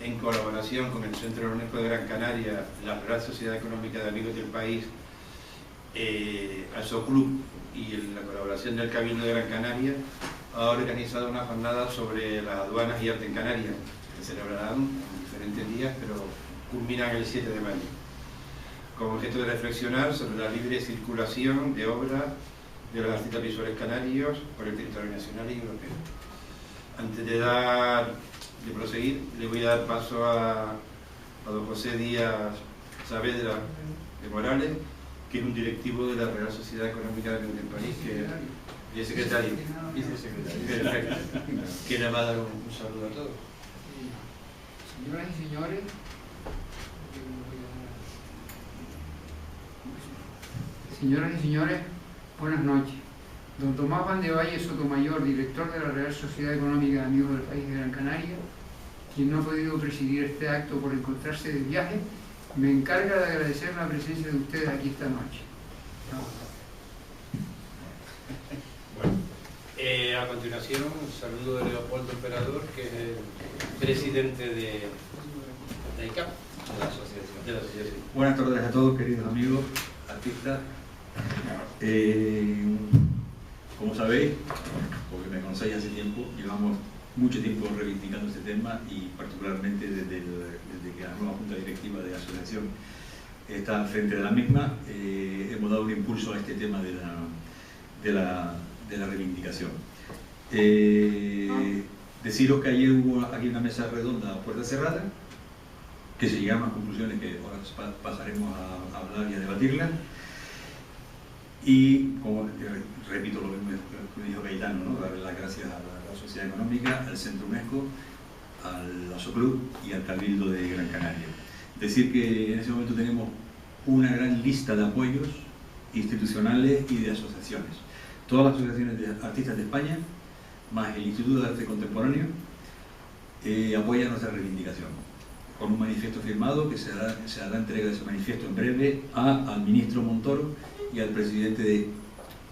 en colaboración con el Centro de la UNESCO de Gran Canaria, la Real Sociedad Económica de Amigos del País, ASOCLUB y la colaboración del Cabildo de Gran Canaria, ha organizado una jornada sobre las aduanas y arte en Canarias, que se celebrarán en diferentes días, pero culminan el 7 de mayo, con objeto de reflexionar sobre la libre circulación de obras de los artistas visuales canarios por el territorio nacional y europeo. Antes de proseguir, le voy a dar paso a don José Díaz Saavedra de Morales, que es un directivo de la Real Sociedad Económica del País, y es secretario. Perfecto. Que le va a dar un saludo a todos. Señoras y señores, buenas noches. Don Tomás Van de Valle Sotomayor, director de la Real Sociedad Económica de Amigos del País de Gran Canaria, quien no ha podido presidir este acto por encontrarse de viaje, me encarga de agradecer la presencia de ustedes aquí esta noche. Bueno, a continuación, un saludo de Leopoldo Emperador, que es el presidente de ICAP, de la asociación. Buenas tardes a todos, queridos amigos, artistas. Como sabéis, porque me conocéis hace tiempo, llevamos mucho tiempo reivindicando este tema y particularmente desde que la nueva Junta Directiva de la Asociación está al frente de la misma, hemos dado un impulso a este tema de la reivindicación. Deciros que ayer hubo aquí una mesa redonda a puerta cerrada, que se llegaron a conclusiones que ahora pasaremos a hablar y a debatirlas. Y, como repito lo que dijo Gaetano, ¿no? Darle las gracias a la Sociedad Económica, al Centro UNESCO, al ASOCLUB y al Cabildo de Gran Canaria. Decir que en ese momento tenemos una gran lista de apoyos institucionales y de asociaciones. Todas las asociaciones de artistas de España, más el Instituto de Arte Contemporáneo, apoyan nuestra reivindicación, con un manifiesto firmado que se hará entrega de ese manifiesto en breve al ministro Montoro y al presidente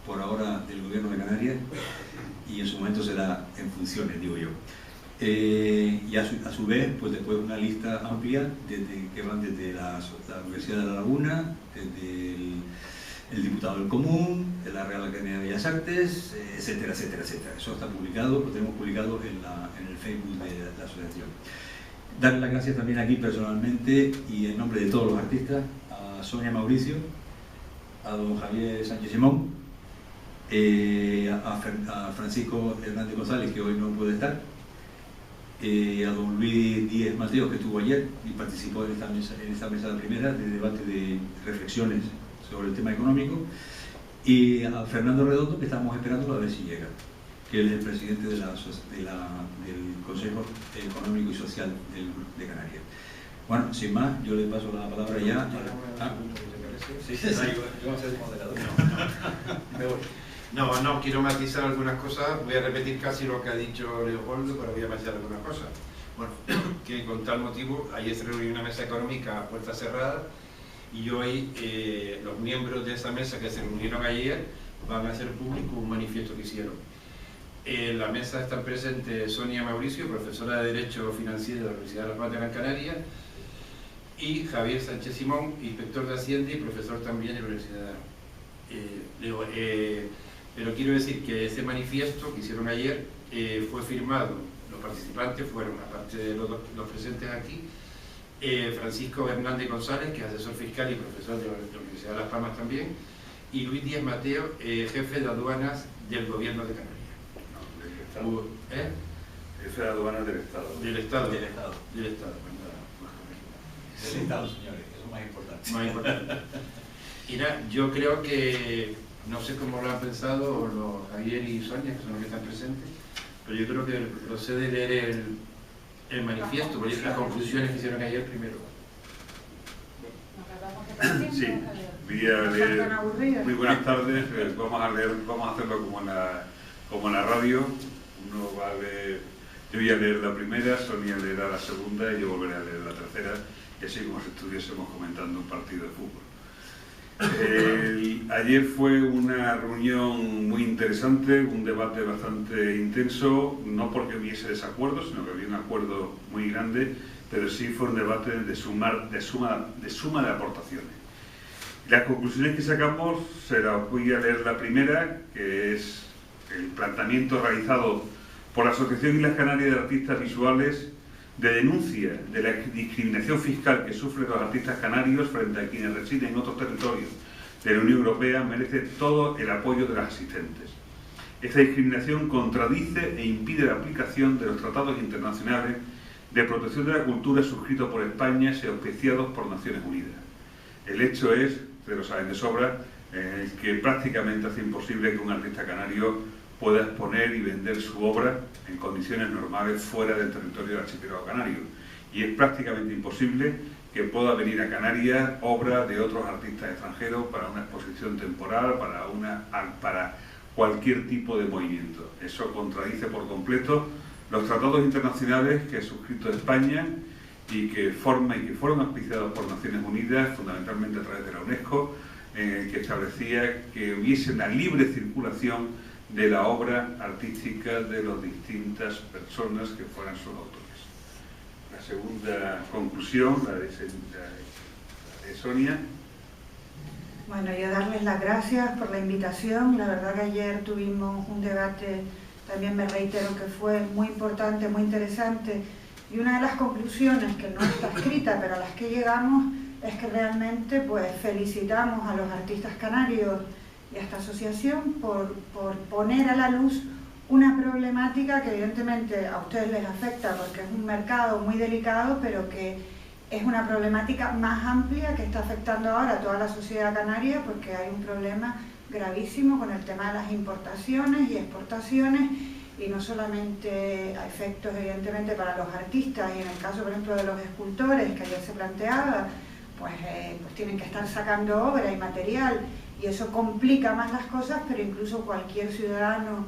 por ahora del Gobierno de Canarias, y en su momento será en funciones, digo yo. Y a su vez, pues después una lista amplia que van desde la Universidad de La Laguna, desde el Diputado del Común, de la Real Academia de Bellas Artes, etcétera, etcétera, etcétera. Eso está publicado, lo tenemos publicado en el Facebook de la asociación. Darle las gracias también aquí personalmente y en nombre de todos los artistas a Sonia Mauricio, a don Javier Sánchez Simón, a Francisco Hernández González, que hoy no puede estar, a don Luis Díez Mateo, que estuvo ayer y participó en esta mesa primera de debate de reflexiones sobre el tema económico, y a Fernando Redondo, que estamos esperando a ver si llega, que él es el presidente del Consejo Económico y Social de Canarias. Bueno, sin más, yo le paso la palabra ya a... Sí, yo voy a ser moderador. No, quiero matizar algunas cosas. Voy a repetir casi lo que ha dicho Leopoldo, pero voy a matizar algunas cosas. Bueno, que con tal motivo, ayer se reunió una mesa económica a puerta cerrada y hoy los miembros de esa mesa que se reunieron ayer van a hacer público un manifiesto que hicieron. En la mesa están presentes Sonia Mauricio, profesora de Derecho Financiero de la Universidad de La Plata de Gran Canaria, y Javier Sánchez Simón, inspector de Hacienda y profesor también en la Universidad. Pero quiero decir que ese manifiesto que hicieron ayer fue firmado, los participantes fueron, aparte de los presentes aquí, Francisco Hernández González, que es asesor fiscal y profesor de la Universidad de Las Palmas también, y Luis Díez Mateo, jefe de aduanas del Gobierno de Canarias. Jefe de aduanas del Estado. Del Estado. Del Estado. Del Estado. Del Estado, señores, eso es más importante. Más importante. Y nada, yo creo que, no sé cómo lo han pensado los Javier y Sonia, que son los que están presentes, pero yo creo que procede leer el manifiesto, porque las conclusiones que hicieron ayer primero. Sí, voy a leer. Muy buenas tardes, vamos a hacerlo como en la radio. Uno va a leer, yo voy a leer la primera, Sonia leerá la segunda y yo volveré a leer la tercera, y así como si estuviésemos comentando un partido de fútbol. Ayer fue una reunión muy interesante, un debate bastante intenso, no porque hubiese desacuerdos, sino que había un acuerdo muy grande pero sí fue un debate de suma de aportaciones. Las conclusiones que sacamos, se las voy a leer la primera, que es el planteamiento realizado por la Asociación Islas Canarias de Artistas Visuales de denuncia de la discriminación fiscal que sufren los artistas canarios frente a quienes residen en otros territorios de la Unión Europea merece todo el apoyo de las asistentes. Esta discriminación contradice e impide la aplicación de los tratados internacionales de protección de la cultura suscritos por España y auspiciados por Naciones Unidas. El hecho es, ustedes lo saben de sobra, que prácticamente hace imposible que un artista canario pueda exponer y vender su obra en condiciones normales fuera del territorio del archipiélago canario. Y es prácticamente imposible que pueda venir a Canarias obra de otros artistas extranjeros para una exposición temporal, para cualquier tipo de movimiento. Eso contradice por completo los tratados internacionales que ha suscrito España y que fueron auspiciados por Naciones Unidas, fundamentalmente a través de la UNESCO, que establecía que hubiese una libre circulación de la obra artística de las distintas personas que fueran sus autores. La segunda conclusión, la de Sonia. Bueno, yo darles las gracias por la invitación. La verdad que ayer tuvimos un debate, también me reitero que fue muy importante, muy interesante, y una de las conclusiones que no está escrita, pero a las que llegamos, es que realmente pues felicitamos a los artistas canarios y a esta asociación por poner a la luz una problemática que evidentemente a ustedes les afecta porque es un mercado muy delicado, pero que es una problemática más amplia que está afectando ahora a toda la sociedad canaria, porque hay un problema gravísimo con el tema de las importaciones y exportaciones, y no solamente a efectos evidentemente para los artistas, y en el caso por ejemplo de los escultores que ayer se planteaba, pues tienen que estar sacando obra y material, y eso complica más las cosas, pero incluso cualquier ciudadano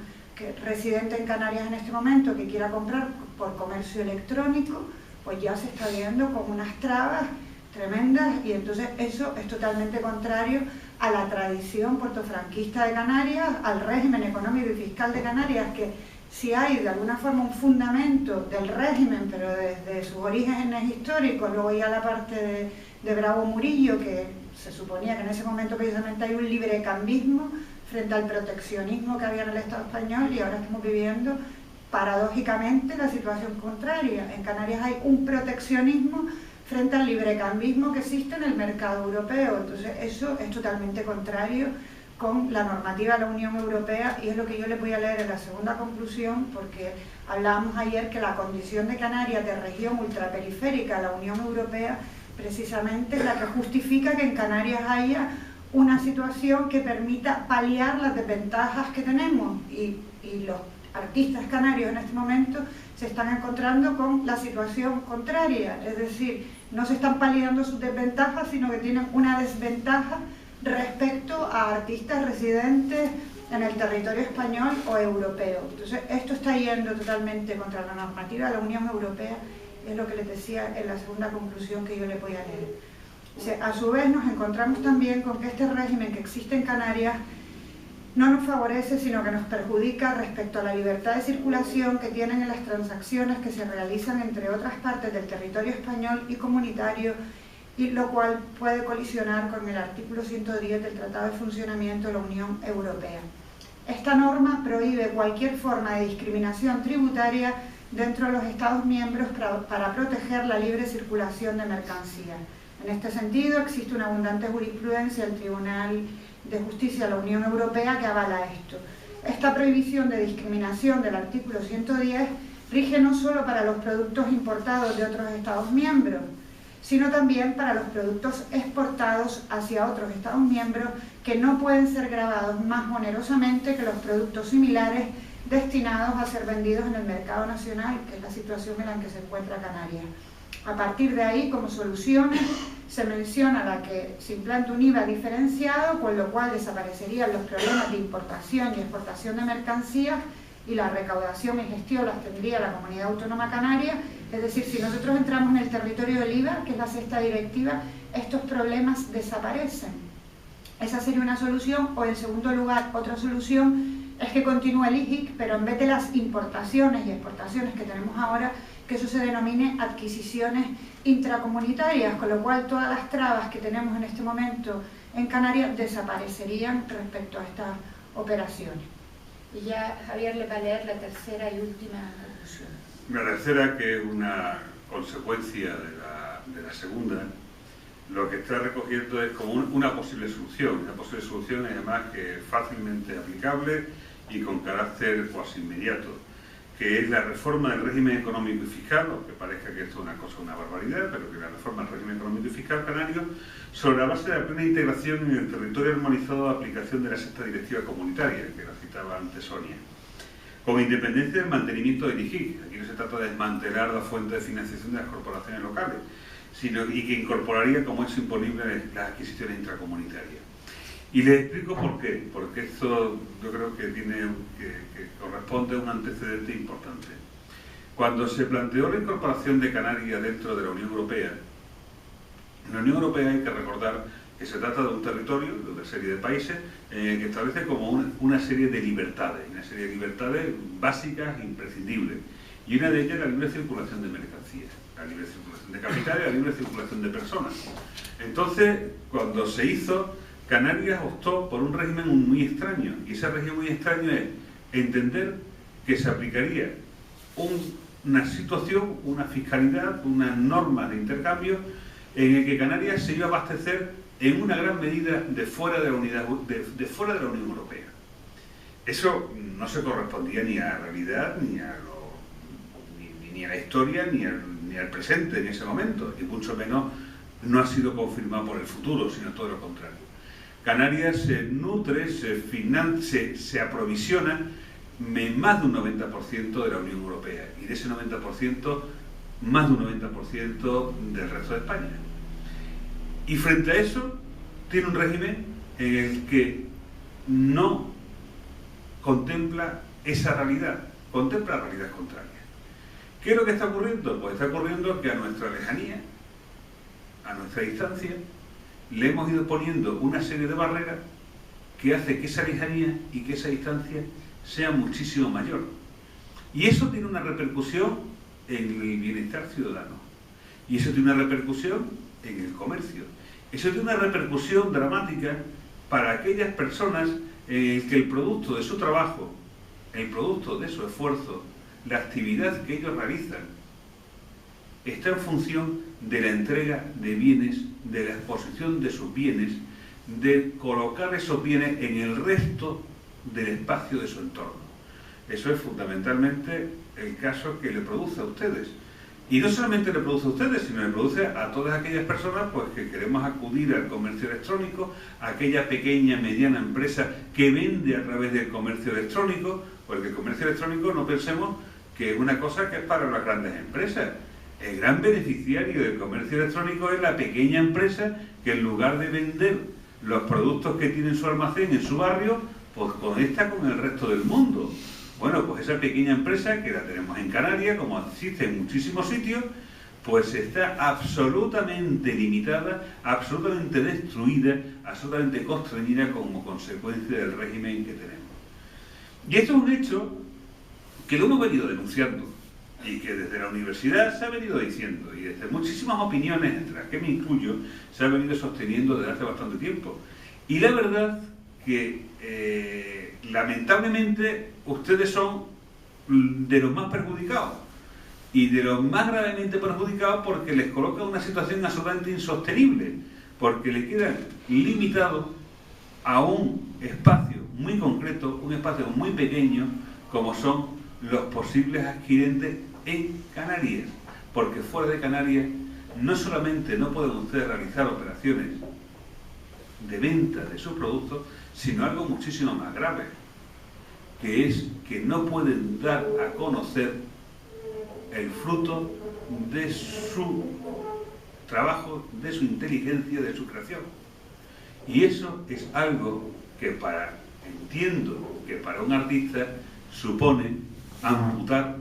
residente en Canarias en este momento que quiera comprar por comercio electrónico, pues ya se está viendo con unas trabas tremendas, y entonces eso es totalmente contrario a la tradición puertofranquista de Canarias, al régimen económico y fiscal de Canarias, que si hay de alguna forma un fundamento del régimen, pero desde sus orígenes históricos, luego ya la parte de Bravo Murillo, que se suponía que en ese momento precisamente hay un librecambismo frente al proteccionismo que había en el Estado español, y ahora estamos viviendo paradójicamente la situación contraria. En Canarias hay un proteccionismo frente al librecambismo que existe en el mercado europeo. Entonces eso es totalmente contrario con la normativa de la Unión Europea, y es lo que yo les voy a leer en la segunda conclusión, porque hablábamos ayer que la condición de Canarias de región ultraperiférica a la Unión Europea precisamente es la que justifica que en Canarias haya una situación que permita paliar las desventajas que tenemos, y los artistas canarios en este momento se están encontrando con la situación contraria, es decir, no se están paliando sus desventajas, sino que tienen una desventaja respecto a artistas residentes en el territorio español o europeo. Entonces esto está yendo totalmente contra la normativa de la Unión Europea, es lo que les decía en la segunda conclusión que yo les voy a leer. A su vez nos encontramos también con que este régimen que existe en Canarias no nos favorece, sino que nos perjudica respecto a la libertad de circulación que tienen en las transacciones que se realizan entre otras partes del territorio español y comunitario, y lo cual puede colisionar con el artículo 110 del Tratado de Funcionamiento de la Unión Europea. Esta norma prohíbe cualquier forma de discriminación tributaria dentro de los Estados miembros para proteger la libre circulación de mercancías. En este sentido, existe una abundante jurisprudencia del Tribunal de Justicia de la Unión Europea que avala esto. Esta prohibición de discriminación del artículo 110 rige no solo para los productos importados de otros Estados miembros, sino también para los productos exportados hacia otros Estados miembros que no pueden ser gravados más onerosamente que los productos similares destinados a ser vendidos en el mercado nacional, que es la situación en la que se encuentra Canarias. A partir de ahí, como soluciones, se menciona la que se implanta un IVA diferenciado, con lo cual desaparecerían los problemas de importación y exportación de mercancías, y la recaudación y gestión las tendría la Comunidad Autónoma Canaria. Es decir, si nosotros entramos en el territorio del IVA, que es la sexta directiva, estos problemas desaparecen. Esa sería una solución, o en segundo lugar, otra solución es que continúe el IGIC, pero en vez de las importaciones y exportaciones que tenemos ahora, que que eso se denomine adquisiciones intracomunitarias, con lo cual todas las trabas que tenemos en este momento en Canarias desaparecerían respecto a estas operaciones. Y ya Javier le va a leer la tercera y última conclusión. La tercera, que es una consecuencia de la segunda, lo que está recogiendo es como una posible solución además que es fácilmente aplicable y con carácter cuasi inmediato, que es la reforma del régimen económico y fiscal, aunque parezca que esto es una barbaridad, pero que la reforma del régimen económico y fiscal canario, sobre la base de la plena integración en el territorio armonizado de aplicación de la sexta directiva comunitaria, que la citaba antes Sonia, con independencia del mantenimiento del IGIC. Aquí no se trata de desmantelar la fuente de financiación de las corporaciones locales, y que incorporaría como hecho imponible las adquisiciones intracomunitarias. Y les explico por qué, porque esto yo creo que corresponde a un antecedente importante. Cuando se planteó la incorporación de Canarias dentro de la Unión Europea, en la Unión Europea hay que recordar que se trata de un territorio, de una serie de países, que establece como una serie de libertades básicas e imprescindibles. Y una de ellas es la libre circulación de mercancías, la libre circulación de capital y la libre circulación de personas. Entonces, cuando se hizo, Canarias optó por un régimen muy extraño, y ese régimen muy extraño es entender que se aplicaría una situación, una fiscalidad, unas normas de intercambio en el que Canarias se iba a abastecer en una gran medida de fuera de la Unión Europea. Eso no se correspondía ni a la realidad, ni a la historia, ni al presente en ese momento, y mucho menos no ha sido confirmado por el futuro, sino todo lo contrario. Canarias se nutre, se aprovisiona en más de un 90% de la Unión Europea, y de ese 90%, más de un 90% del resto de España. Y frente a eso, tiene un régimen en el que no contempla esa realidad, contempla realidades contrarias. ¿Qué es lo que está ocurriendo? Pues está ocurriendo que a nuestra lejanía, a nuestra distancia, le hemos ido poniendo una serie de barreras que hace que esa lejanía y que esa distancia sea muchísimo mayor. Y eso tiene una repercusión en el bienestar ciudadano. Y eso tiene una repercusión en el comercio. Eso tiene una repercusión dramática para aquellas personas en que el producto de su trabajo, el producto de su esfuerzo, la actividad que ellos realizan, está en función de la entrega de bienes, de la exposición de sus bienes, de colocar esos bienes en el resto del espacio de su entorno. Eso es fundamentalmente el caso que le produce a ustedes. Y no solamente le produce a ustedes, sino le produce a todas aquellas personas pues, que queremos acudir al comercio electrónico, a aquella pequeña, mediana empresa que vende a través del comercio electrónico, porque el comercio electrónico no pensemos que es una cosa que es para las grandes empresas. El gran beneficiario del comercio electrónico es la pequeña empresa que en lugar de vender los productos que tiene en su almacén, en su barrio, pues conecta con el resto del mundo. Bueno, pues esa pequeña empresa, que la tenemos en Canarias, como existe en muchísimos sitios, pues está absolutamente limitada, absolutamente destruida, absolutamente constreñida como consecuencia del régimen que tenemos. Y esto es un hecho que lo hemos venido denunciando y que desde la universidad se ha venido diciendo, y desde muchísimas opiniones, entre las que me incluyo, se ha venido sosteniendo desde hace bastante tiempo. Y la verdad que lamentablemente ustedes son de los más perjudicados, y de los más gravemente perjudicados porque les coloca una situación absolutamente insostenible, porque le quedan limitados a un espacio muy concreto, un espacio muy pequeño, como son los posibles adquirentes en Canarias, porque fuera de Canarias no solamente no pueden ustedes realizar operaciones de venta de sus productos, sino algo muchísimo más grave, que es que no pueden dar a conocer el fruto de su trabajo, de su inteligencia, de su creación. Y eso es algo que entiendo que para un artista supone amputar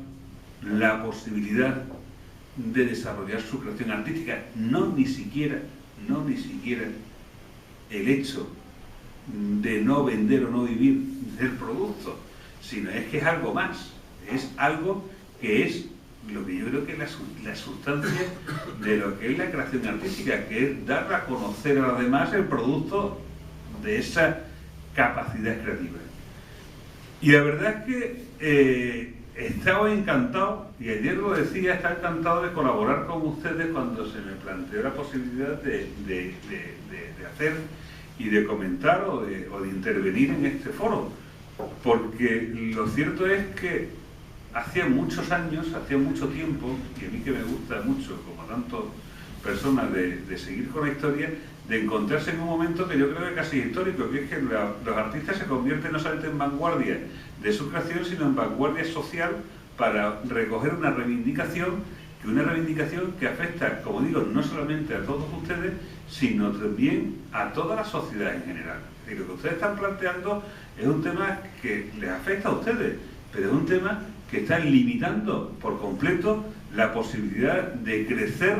la posibilidad de desarrollar su creación artística, no ni siquiera el hecho de no vender o no vivir del producto, sino es que es algo más, es algo que es lo que yo creo que es la sustancia de lo que es la creación artística, que es dar a conocer a los demás el producto de esa capacidad creativa. Y la verdad es que estaba encantado, y ayer lo decía, estaba encantado de colaborar con ustedes cuando se me planteó la posibilidad de hacer y de comentar o de intervenir en este foro, porque lo cierto es que hacía muchos años, hacía mucho tiempo, y a mí que me gusta mucho, como a tantas personas, de seguir con la historia, de encontrarse en un momento que yo creo que casi histórico, que es que los artistas se convierten no solamente en vanguardia de su creación, sino en vanguardia social para recoger una reivindicación que afecta, como digo, no solamente a todos ustedes, sino también a toda la sociedad en general. Y lo que ustedes están planteando es un tema que les afecta a ustedes, pero es un tema que está limitando por completo la posibilidad de crecer,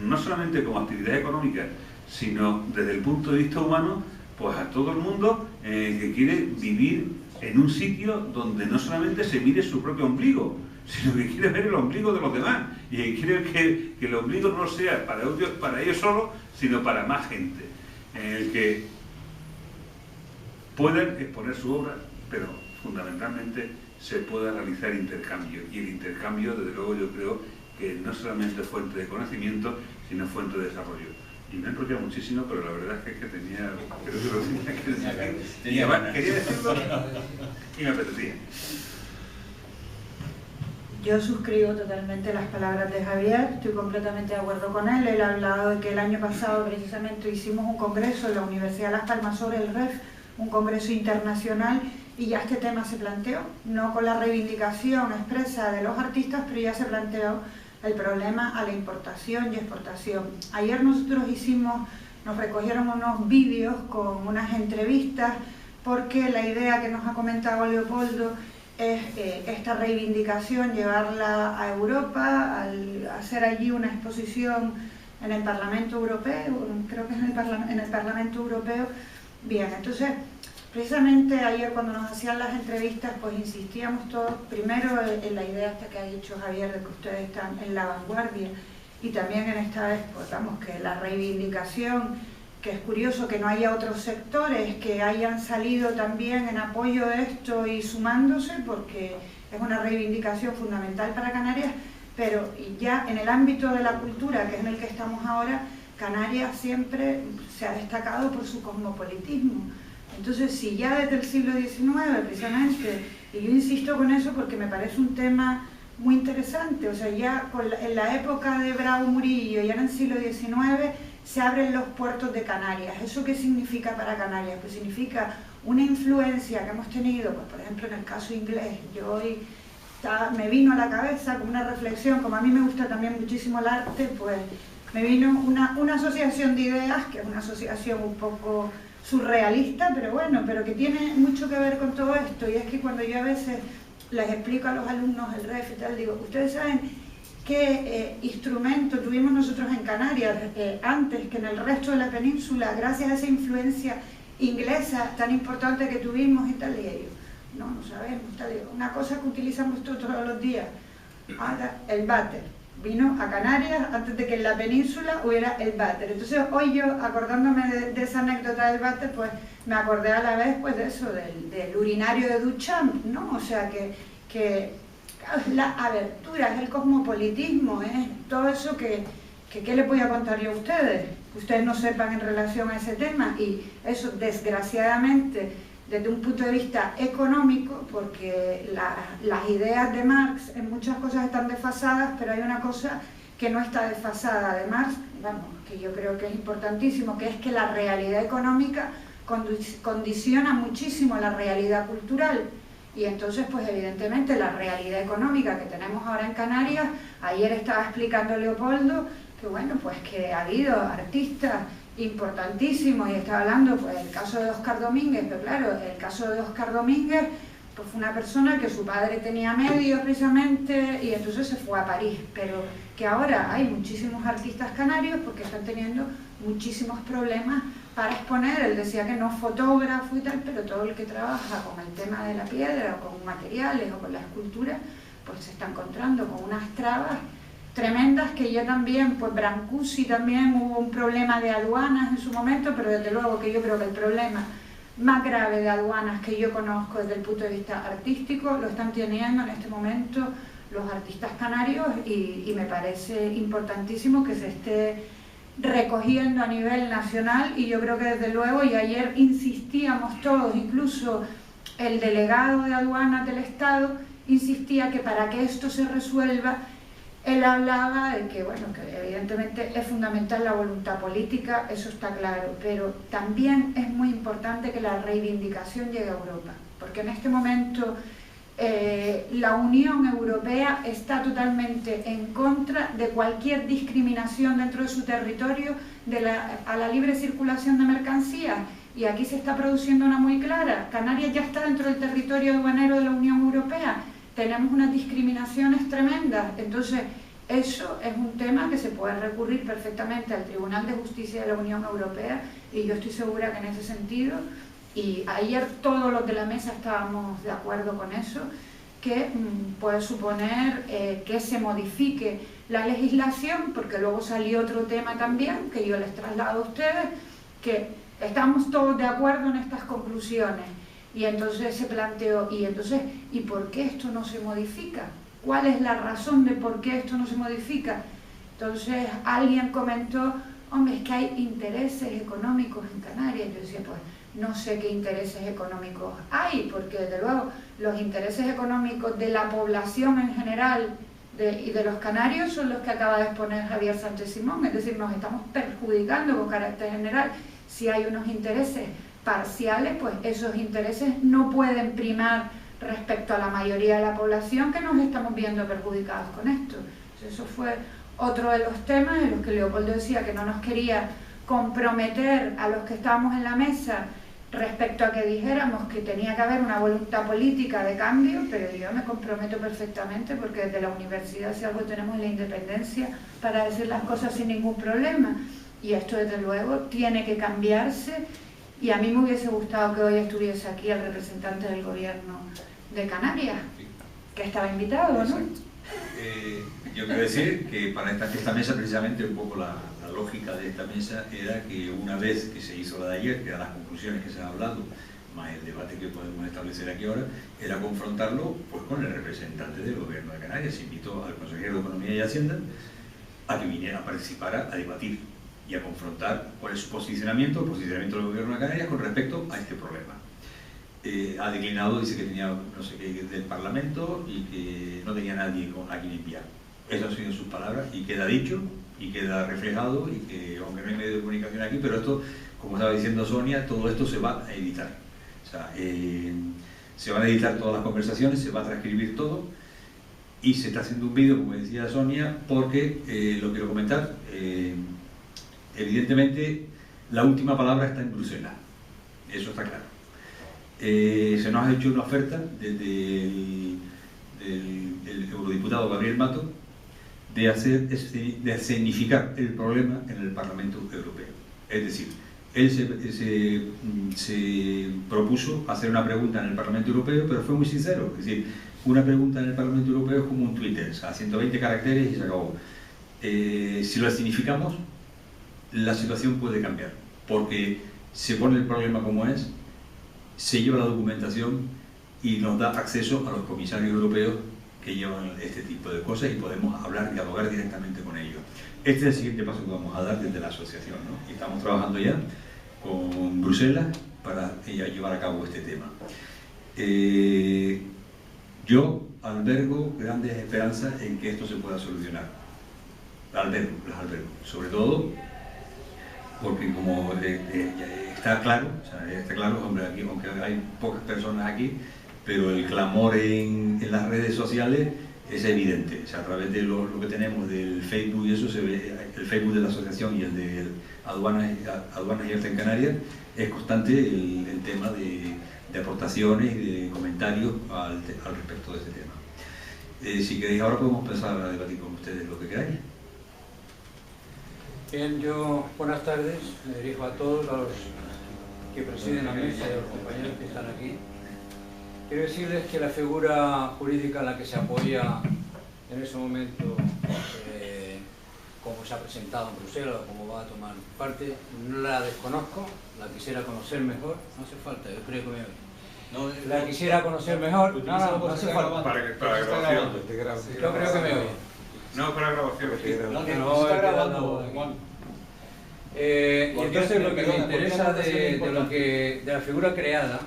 no solamente como actividad económica, sino desde el punto de vista humano, pues a todo el mundo que quiere vivir en un sitio donde no solamente se mire su propio ombligo, sino que quiere ver el ombligo de los demás, y que quiere que el ombligo no sea para ellos solo, sino para más gente, en el que puedan exponer su obra, pero fundamentalmente se pueda realizar intercambio, y el intercambio, desde luego, yo creo que no solamente es fuente de conocimiento, sino fuente de desarrollo. Y me he enrollado muchísimo, pero la verdad es que tenía, creo que lo tenía que decir, y además quería decirlo y me apetecía. Yo suscribo totalmente las palabras de Javier, estoy completamente de acuerdo con él. Él ha hablado de que el año pasado precisamente hicimos un congreso en la Universidad de Las Palmas sobre el REF, un congreso internacional, y ya este tema se planteó, no con la reivindicación expresa de los artistas, pero ya se planteó el problema a la importación y exportación. Ayer nosotros nos recogieron unos vídeos con unas entrevistas, porque la idea que nos ha comentado Leopoldo es esta reivindicación, llevarla a Europa, hacer allí una exposición en el Parlamento Europeo, creo que es en el Parlamento Europeo. Bien, entonces, precisamente ayer cuando nos hacían las entrevistas, pues insistíamos todos, primero en la idea esta que ha dicho Javier, de que ustedes están en la vanguardia, y también en esta vez, pues vamos, que la reivindicación, que es curioso que no haya otros sectores que hayan salido también en apoyo de esto y sumándose, porque es una reivindicación fundamental para Canarias, pero ya en el ámbito de la cultura, que es en el que estamos ahora, Canarias siempre se ha destacado por su cosmopolitismo. Entonces, si ya desde el siglo XIX, precisamente, y yo insisto con eso porque me parece un tema muy interesante, o sea, ya en la época de Bravo Murillo, ya en el siglo XIX, se abren los puertos de Canarias. ¿Eso qué significa para Canarias? Pues significa una influencia que hemos tenido, pues por ejemplo en el caso inglés. Yo hoy me vino a la cabeza como una reflexión, como a mí me gusta también muchísimo el arte, pues me vino una asociación de ideas, que es una asociación un poco surrealista, pero bueno, pero que tiene mucho que ver con todo esto, y es que cuando yo a veces les explico a los alumnos el REF y tal, digo, ustedes saben qué instrumento tuvimos nosotros en Canarias antes que en el resto de la península, gracias a esa influencia inglesa tan importante que tuvimos y tal, y ellos, no sabemos, tal, una cosa que utilizamos todos los días, el váter. Vino a Canarias antes de que en la península hubiera el váter. Entonces hoy yo, acordándome de esa anécdota del váter, pues me acordé a la vez pues de eso, del urinario de Duchamp, ¿no? O sea que la abertura, es el cosmopolitismo, todo eso que ¿qué les voy a contar yo a ustedes? Que ustedes no sepan en relación a ese tema, y eso desgraciadamente desde un punto de vista económico, porque las ideas de Marx en muchas cosas están desfasadas, pero hay una cosa que no está desfasada de Marx, vamos, que yo creo que es importantísimo, que es que la realidad económica condiciona muchísimo la realidad cultural. Y entonces, pues evidentemente la realidad económica que tenemos ahora en Canarias, ayer estaba explicando Leopoldo, que bueno, pues que ha habido artistas importantísimos, y estaba hablando pues el caso de Óscar Domínguez, pero claro, el caso de Óscar Domínguez pues fue una persona que su padre tenía medios precisamente, y entonces se fue a París, pero que ahora hay muchísimos artistas canarios porque están teniendo muchísimos problemas para exponer. Él decía que no es fotógrafo y tal, pero todo el que trabaja con el tema de la piedra o con materiales o con la escultura, pues se está encontrando con unas trabas tremendas que yo también, pues Brancusi también hubo un problema de aduanas en su momento, pero desde luego que yo creo que el problema más grave de aduanas que yo conozco desde el punto de vista artístico lo están teniendo en este momento los artistas canarios y me parece importantísimo que se esté recogiendo a nivel nacional y yo creo que desde luego, y ayer insistíamos todos, incluso el delegado de aduanas del Estado insistía que para que esto se resuelva, él hablaba de que, bueno, que evidentemente es fundamental la voluntad política, eso está claro, pero también es muy importante que la reivindicación llegue a Europa, porque en este momento la Unión Europea está totalmente en contra de cualquier discriminación dentro de su territorio a la libre circulación de mercancías, y aquí se está produciendo una muy clara. Canarias ya está dentro del territorio aduanero de la Unión Europea, tenemos unas discriminaciones tremendas, entonces eso es un tema que se puede recurrir perfectamente al Tribunal de Justicia de la Unión Europea y yo estoy segura que en ese sentido, y ayer todos los de la mesa estábamos de acuerdo con eso, que puede suponer que se modifique la legislación, porque luego salió otro tema también, que yo les traslado a ustedes, que estamos todos de acuerdo en estas conclusiones. Y entonces se planteó, ¿y por qué esto no se modifica? ¿Cuál es la razón de por qué esto no se modifica? Entonces alguien comentó, hombre, es que hay intereses económicos en Canarias. Yo decía, pues no sé qué intereses económicos hay, porque desde luego los intereses económicos de la población en general y de los canarios son los que acaba de exponer Javier Sánchez Simón, es decir, nos estamos perjudicando con carácter general. Si hay unos intereses parciales, pues esos intereses no pueden primar respecto a la mayoría de la población que nos estamos viendo perjudicados con esto. Eso fue otro de los temas en los que Leopoldo decía que no nos quería comprometer a los que estábamos en la mesa respecto a que dijéramos que tenía que haber una voluntad política de cambio, pero yo me comprometo perfectamente porque desde la universidad, si algo tenemos, es la independencia para decir las cosas sin ningún problema, y esto desde luego tiene que cambiarse. Y a mí me hubiese gustado que hoy estuviese aquí el representante del gobierno de Canarias, que estaba invitado, ¿no? Yo quiero decir que para esta mesa, precisamente, un poco la lógica de esta mesa era que una vez que se hizo la de ayer, que eran las conclusiones que se han hablado, más el debate que podemos establecer aquí ahora, era confrontarlo pues con el representante del gobierno de Canarias. Se invitó al consejero de Economía y Hacienda a que viniera a participar, a debatir y a confrontar cuál es su posicionamiento, el posicionamiento del gobierno de Canarias con respecto a este problema. Ha declinado, dice que tenía no sé qué del Parlamento y que no tenía nadie a quien enviar. Esas han sido sus palabras y queda dicho y queda reflejado, y que aunque no hay medio de comunicación aquí, pero esto, como estaba diciendo Sonia, todo esto se va a editar. O sea, se van a editar todas las conversaciones, se va a transcribir todo y se está haciendo un vídeo, como decía Sonia, porque lo quiero comentar. Evidentemente, la última palabra está en Bruselas, eso está claro. Se nos ha hecho una oferta desde el eurodiputado Gabriel Mato de escenificar el problema en el Parlamento Europeo. Es decir, él se propuso hacer una pregunta en el Parlamento Europeo, pero fue muy sincero. Es decir, una pregunta en el Parlamento Europeo es como un Twitter, o sea, 120 caracteres y se acabó. Si lo escenificamos, la situación puede cambiar, porque se pone el problema como es, se lleva la documentación y nos da acceso a los comisarios europeos que llevan este tipo de cosas y podemos hablar y dialogar directamente con ellos. Este es el siguiente paso que vamos a dar desde la asociación, ¿no? Y estamos trabajando ya con Bruselas para llevar a cabo este tema. Yo albergo grandes esperanzas en que esto se pueda solucionar. Las albergo, sobre todo porque como está claro, hombre, aquí, aunque hay pocas personas aquí, pero el clamor en las redes sociales es evidente. O sea, a través de lo que tenemos del Facebook y eso, se ve, el Facebook de la asociación y el de Aduanas y Arte en Canarias, es constante el tema de aportaciones y de comentarios al respecto de este tema. Si queréis, ahora podemos empezar a debatir con ustedes lo que queráis. Bien, buenas tardes, me dirijo a todos, a los que presiden la mesa y a los compañeros que están aquí. Quiero decirles que la figura jurídica en la que se apoya en ese momento, como se ha presentado en Bruselas, o como va a tomar parte, no la desconozco, la quisiera conocer mejor, no hace falta, yo creo que me oye. No, la quisiera conocer mejor, no hace falta. Para grabación. Yo creo que me oye. No, para grabación. No, está grabando, Juan. Y entonces lo que me interesa de la figura creada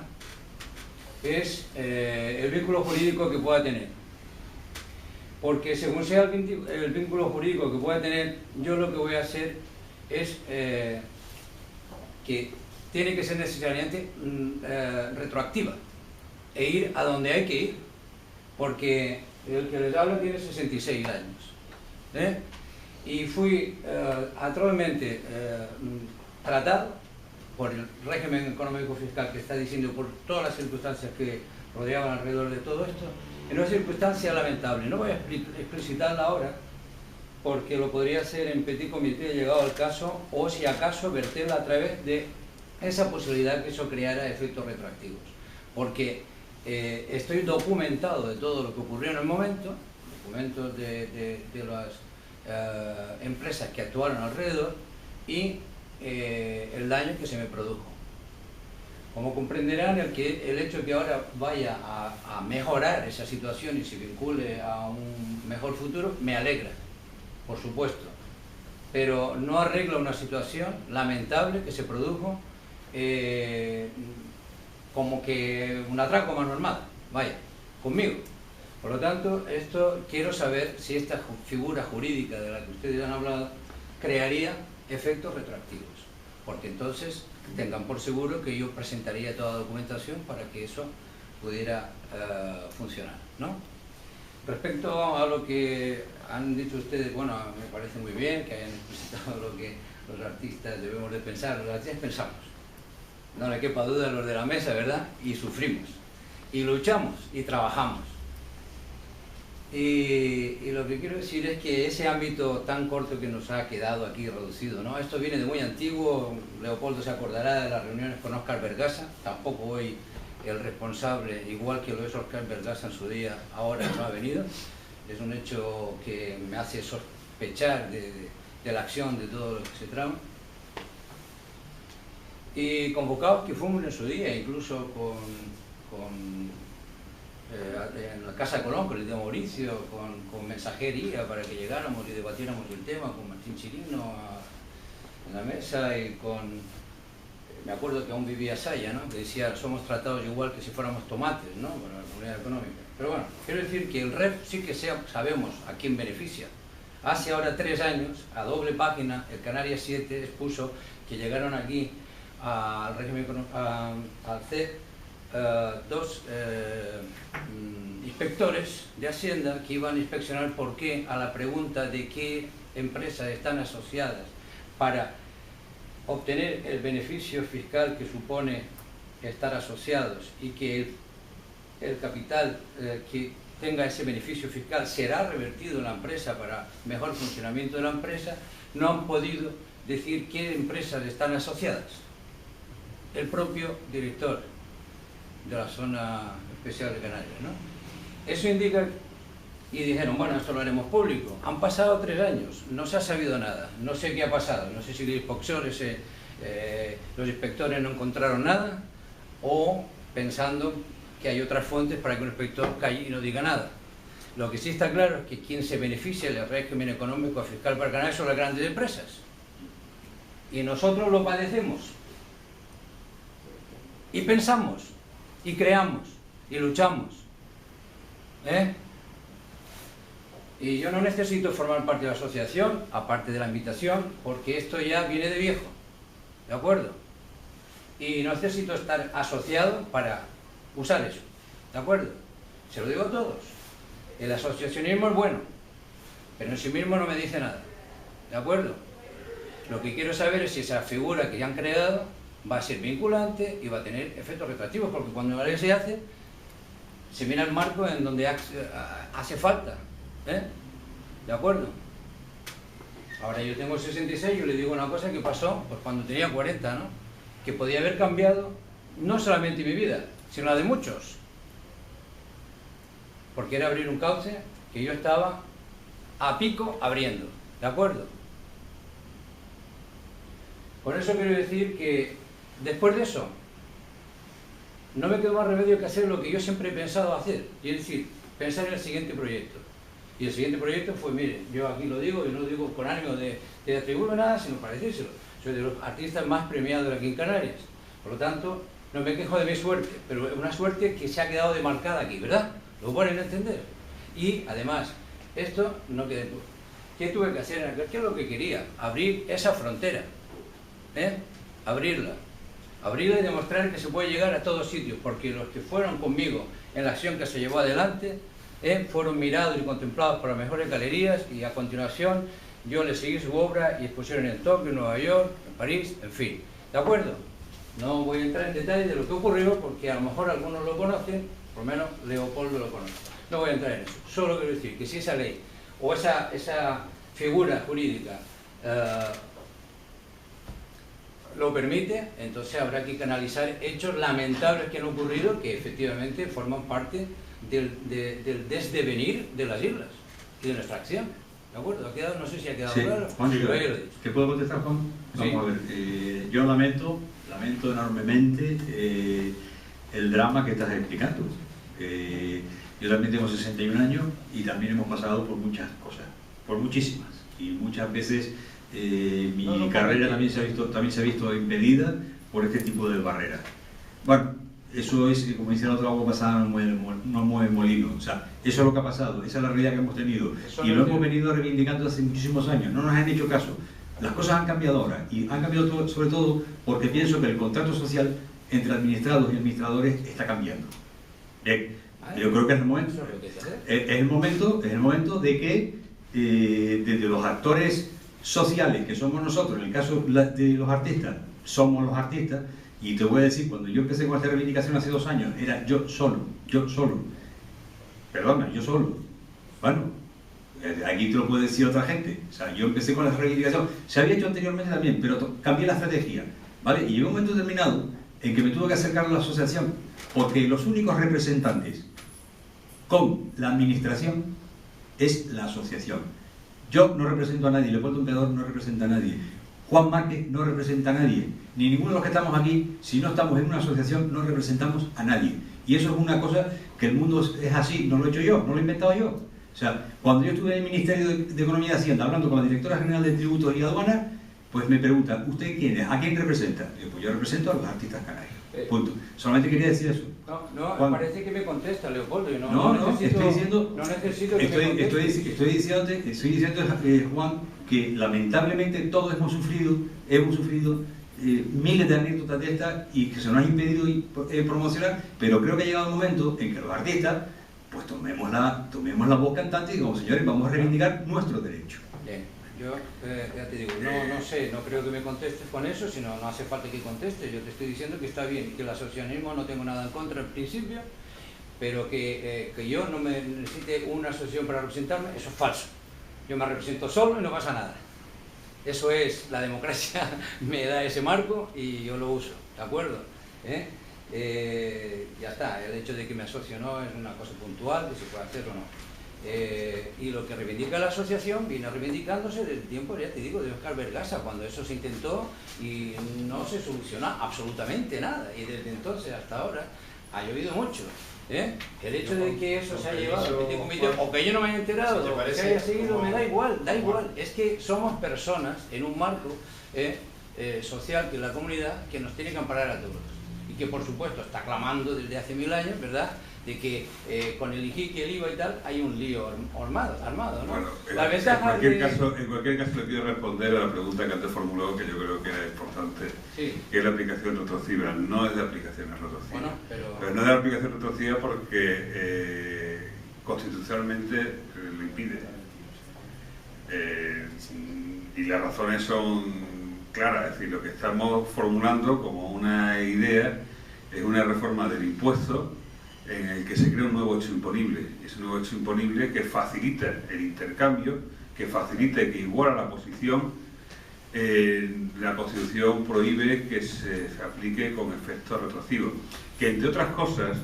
es el vínculo jurídico que pueda tener. Porque según sea el vínculo jurídico que pueda tener, yo lo que voy a hacer es que tiene que ser necesariamente retroactiva e ir a donde hay que ir. Porque el que les habla tiene 66 años. Y fui atrozmente tratado por el régimen económico fiscal que está diciendo, por todas las circunstancias que rodeaban alrededor de todo esto, en una circunstancia lamentable. No voy a explicitarla ahora, porque lo podría hacer en petit comité llegado al caso, o si acaso verterla a través de esa posibilidad que eso creara efectos retroactivos. Porque estoy documentado de todo lo que ocurrió en el momento, documentos de las empresas que actuaron alrededor y el daño que se me produjo. Como comprenderán, el hecho de que ahora vaya a mejorar esa situación y se vincule a un mejor futuro, me alegra, por supuesto, pero no arregla una situación lamentable que se produjo como que un atraco más normal, vaya, conmigo. Por lo tanto, quiero saber si esta figura jurídica de la que ustedes han hablado crearía efectos retroactivos, porque entonces tengan por seguro que yo presentaría toda la documentación para que eso pudiera funcionar, ¿no? Respecto a lo que han dicho ustedes, bueno, me parece muy bien que hayan explicitado lo que los artistas debemos de pensar. Los artistas pensamos, no le quepa duda a los de la mesa, ¿verdad? Y sufrimos, y luchamos, y trabajamos. Y lo que quiero decir es que ese ámbito tan corto que nos ha quedado aquí reducido, ¿no? Esto viene de muy antiguo. Leopoldo se acordará de las reuniones con Óscar Vergasa. Tampoco hoy el responsable, igual que lo es Óscar Vergasa en su día, ahora no ha venido. Es un hecho que me hace sospechar de la acción de todo lo que se trama. Y convocados que fuimos en su día, incluso en la Casa Colón, con el de Mauricio, con mensajería para que llegáramos y debatiéramos el tema, con Martín Chirino en la mesa y me acuerdo que aún vivía Saya, ¿no? Que decía, somos tratados igual que si fuéramos tomates, ¿no? Con la comunidad económica. Pero bueno, quiero decir que el REF sí que sabemos a quién beneficia. Hace ahora 3 años, a doble página, el Canarias 7 expuso que llegaron aquí al régimen al CEP 2 inspectores de Hacienda que iban a inspeccionar por qué, a la pregunta de qué empresas están asociadas para obtener el beneficio fiscal que supone estar asociados y que el capital que tenga ese beneficio fiscal será revertido en la empresa para mejor funcionamiento de la empresa, no han podido decir qué empresas están asociadas. El propio director de la zona especial de Canarias, ¿no? Eso indica, y dijeron, bueno, esto lo haremos público. Han pasado 3 años, no se ha sabido nada, no sé qué ha pasado, no sé si los inspectores no encontraron nada, o pensando que hay otras fuentes para que un inspector calle y no diga nada. Lo que sí está claro es que quien se beneficia del régimen económico fiscal para Canarias son las grandes empresas. Y nosotros lo padecemos. Y pensamos, y creamos, y luchamos. Y yo no necesito formar parte de la asociación, aparte de la invitación, porque esto ya viene de viejo, ¿de acuerdo? Y no necesito estar asociado para usar eso, ¿de acuerdo? Se lo digo a todos. El asociacionismo es bueno, pero en sí mismo no me dice nada, ¿de acuerdo? Lo que quiero saber es si esa figura que ya han creado va a ser vinculante y va a tener efectos retroactivos, porque cuando la ley se hace, se mira el marco en donde hace falta, ¿de acuerdo? Ahora yo tengo 66, yo le digo una cosa que pasó pues cuando tenía 40, ¿no? Que podía haber cambiado no solamente mi vida, sino la de muchos, porque era abrir un cauce que yo estaba a pico abriendo, ¿de acuerdo? Con eso quiero decir que después de eso no me quedó más remedio que hacer lo que yo siempre he pensado hacer, y es decir, pensar en el siguiente proyecto. Y el siguiente proyecto fue, mire, yo aquí lo digo, y no lo digo con ánimo de atribuirme nada, sino para decírselo. Soy de los artistas más premiados aquí en Canarias. Por lo tanto, no me quejo de mi suerte, pero es una suerte que se ha quedado demarcada aquí, ¿verdad? Lo ponen a entender. Y, además, esto no queda en duda. ¿Qué tuve que hacer? ¿Qué es lo que quería? Abrir esa frontera. Abrirla y demostrar que se puede llegar a todos sitios, porque los que fueron conmigo en la acción que se llevó adelante fueron mirados y contemplados por las mejores galerías, y a continuación yo les seguí su obra y expusieron en Tokio, en Nueva York, en París, en fin. ¿De acuerdo? No voy a entrar en detalle de lo que ocurrió, porque a lo mejor algunos lo conocen, por lo menos Leopoldo lo conoce. No voy a entrar en eso. Solo quiero decir que si esa ley o esa figura jurídica lo permite, entonces habrá que canalizar hechos lamentables que han ocurrido, que efectivamente forman parte del desdevenir de las islas y de nuestra acción. ¿De acuerdo? ¿Ha quedado? No sé si ha quedado claro. Juan, ¿te puedo contestar, Juan? Vamos a ver. Yo lamento enormemente el drama que estás explicando. Yo también tengo 61 años y también hemos pasado por muchas cosas, por muchísimas. Y muchas veces mi carrera también se ha visto impedida por este tipo de barreras. Bueno, eso es, como dice el otro, agua pasada no mueve molino. O sea, eso es lo que ha pasado, esa es la realidad que hemos tenido. Y lo hemos venido reivindicando hace muchísimos años, no nos han hecho caso. Las cosas han cambiado ahora, y han cambiado sobre todo porque pienso que el contrato social entre administrados y administradores está cambiando. Bien, yo creo que es el momento de que desde los actores sociales, que somos nosotros, en el caso de los artistas, somos los artistas, y te voy a decir, cuando yo empecé con esta reivindicación hace 2 años, era yo solo, perdona, yo solo, bueno, aquí te lo puede decir otra gente, o sea, yo empecé con la reivindicación, se había hecho anteriormente también, pero cambié la estrategia, ¿vale? Y llegó un momento determinado en que me tuve que acercar a la asociación, porque los únicos representantes con la administración es la asociación. Yo no represento a nadie, Leopoldo Emperador no representa a nadie, Juan Márquez no representa a nadie, ni ninguno de los que estamos aquí, si no estamos en una asociación, no representamos a nadie. Y eso es una cosa que el mundo es así, no lo he hecho yo, no lo he inventado yo. O sea, cuando yo estuve en el Ministerio de Economía y Hacienda hablando con la Directora General de Tributos y Aduanas, pues me preguntan, ¿usted quién es? ¿A quién representa? Yo, pues yo represento a los artistas canarios. Punto. Solamente quería decir eso. No, Juan, parece que me contesta, Leopoldo. Y estoy diciendo, Juan, que lamentablemente todos hemos sufrido miles de anécdotas de estas y que se nos ha impedido promocionar, pero creo que ha llegado el momento en que los artistas pues tomemos la voz cantante y digamos, señores, vamos a reivindicar nuestros derechos. Bien, yo ya te digo, no sé, no creo que me contestes con eso, sino no hace falta que contestes. Yo te estoy diciendo que está bien, que el asociacionismo no tengo nada en contra al principio, pero que yo no me necesite una asociación para representarme, eso es falso. Yo me represento solo y no pasa nada. Eso es, la democracia me da ese marco y yo lo uso, ¿de acuerdo? Ya está, el hecho de que me asocio no es una cosa puntual, que se puede hacer o no. Y lo que reivindica la asociación viene reivindicándose desde el tiempo, ya te digo, de Óscar Vergasa, cuando eso se intentó y no se solucionó absolutamente nada. Y desde entonces hasta ahora ha llovido mucho. El hecho de que eso se haya llevado al petit comité, o que yo no me haya enterado, o que se haya seguido, me da igual. Es que somos personas en un marco social, que es la comunidad, que nos tiene que amparar a todos. Y que por supuesto está clamando desde hace 1000 años, ¿verdad?, de que con el IGIC y el IVA y tal hay un lío armado, ¿no? Bueno, en cualquier caso le quiero responder a la pregunta que antes formuló, que yo creo que era importante, sí, que es la aplicación retroactiva. No es de aplicación retroactiva. Bueno, pero no es de aplicación retroactiva porque constitucionalmente lo impide. Y las razones son claras, es decir, lo que estamos formulando como una idea es una reforma del impuesto en el que se crea un nuevo hecho imponible. Es un nuevo hecho imponible que facilita el intercambio, que facilita y que iguala la posición. La Constitución prohíbe que se aplique con efecto retroactivo. Que entre otras cosas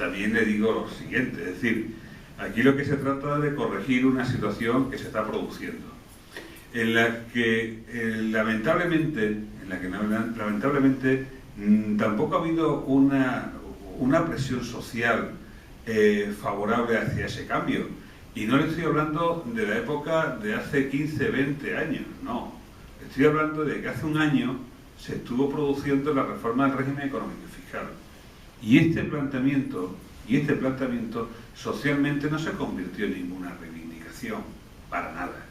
también le digo lo siguiente, es decir, aquí lo que se trata es de corregir una situación que se está produciendo, en la que lamentablemente tampoco ha habido una presión social favorable hacia ese cambio. Y no le estoy hablando de la época de hace 15, 20 años, no. Estoy hablando de que hace un año se estuvo produciendo la reforma del régimen económico y fiscal. Y este planteamiento socialmente no se convirtió en ninguna reivindicación, para nada.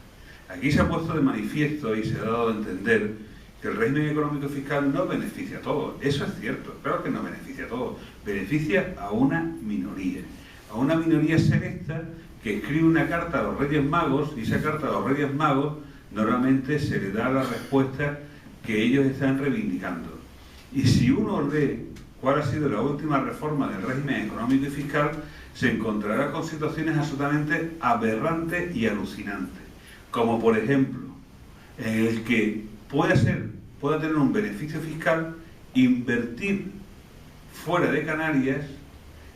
Aquí se ha puesto de manifiesto y se ha dado a entender que el régimen económico y fiscal no beneficia a todos. Eso es cierto, claro que no beneficia a todos. Beneficia a una minoría selecta que escribe una carta a los Reyes Magos, y esa carta a los Reyes Magos normalmente se le da la respuesta que ellos están reivindicando. Y si uno lee cuál ha sido la última reforma del régimen económico y fiscal, se encontrará con situaciones absolutamente aberrantes y alucinantes, como por ejemplo, en el que pueda tener un beneficio fiscal invertir fuera de Canarias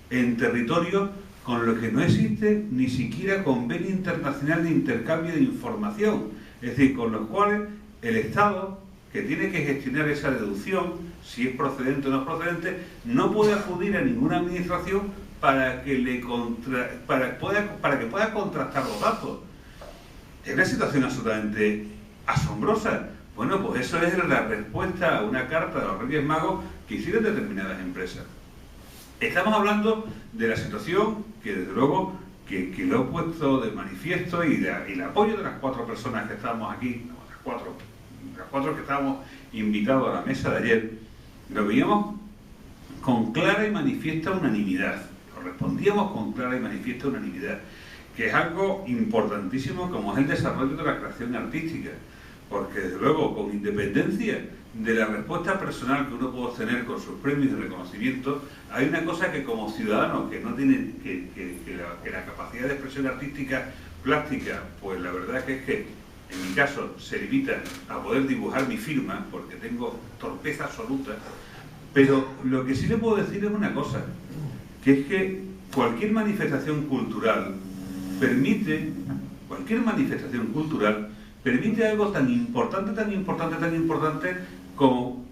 en territorios con los que no existe ni siquiera convenio internacional de intercambio de información, es decir, con los cuales el Estado, que tiene que gestionar esa deducción, si es procedente o no es procedente, no puede acudir a ninguna administración para que pueda contrastar los datos. Es una situación absolutamente asombrosa. Bueno, pues eso es la respuesta a una carta de los Reyes Magos que hicieron determinadas empresas. Estamos hablando de la situación que, desde luego, que lo he puesto de manifiesto, y el apoyo de las 4 personas que estábamos aquí, las cuatro que estábamos invitados a la mesa de ayer, lo veíamos con clara y manifiesta unanimidad. Lo respondíamos con clara y manifiesta unanimidad, que es algo importantísimo, como es el desarrollo de la creación artística. Porque, desde luego, con independencia de la respuesta personal que uno puede obtener con sus premios de reconocimiento, hay una cosa que, como ciudadanos que no tienen que la capacidad de expresión artística plástica, pues la verdad es que en mi caso se limita a poder dibujar mi firma, porque tengo torpeza absoluta. Pero lo que sí le puedo decir es una cosa, que es que cualquier manifestación cultural permite algo tan importante como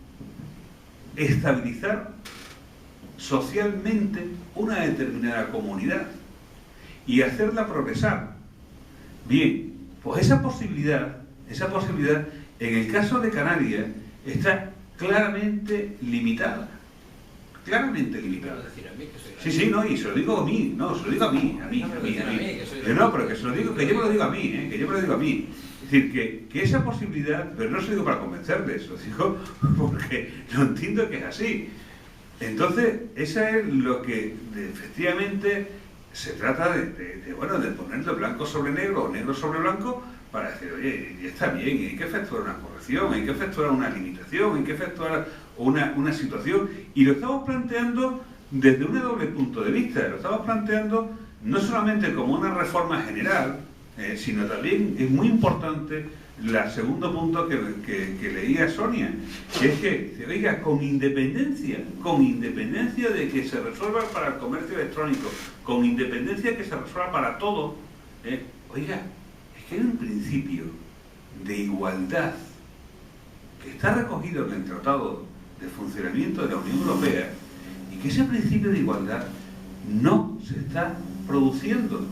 estabilizar socialmente una determinada comunidad y hacerla progresar. Bien, pues esa posibilidad, en el caso de Canarias, está claramente limitada. Claramente limitada. Sí, no, y se lo digo a mí, no, se lo digo a mí. No, pero que se lo digo, que yo me lo digo a mí, Es decir, que esa posibilidad, pero no se lo digo para convencerles, lo digo porque lo entiendo que es así. Entonces, esa es lo que efectivamente se trata de ponerlo blanco sobre negro o negro sobre blanco, para decir, oye, ya está bien, hay que efectuar una corrección, hay que efectuar una limitación, hay que efectuar una situación, y lo estamos planteando desde un doble punto de vista. Lo estamos planteando no solamente como una reforma general, sino también es muy importante el segundo punto que leía Sonia, que es que, oiga, con independencia de que se resuelva para el comercio electrónico, con independencia de que se resuelva para todo, oiga, es que hay un principio de igualdad que está recogido en el Tratado de Funcionamiento de la Unión Europea, y que ese principio de igualdad no se está produciendo,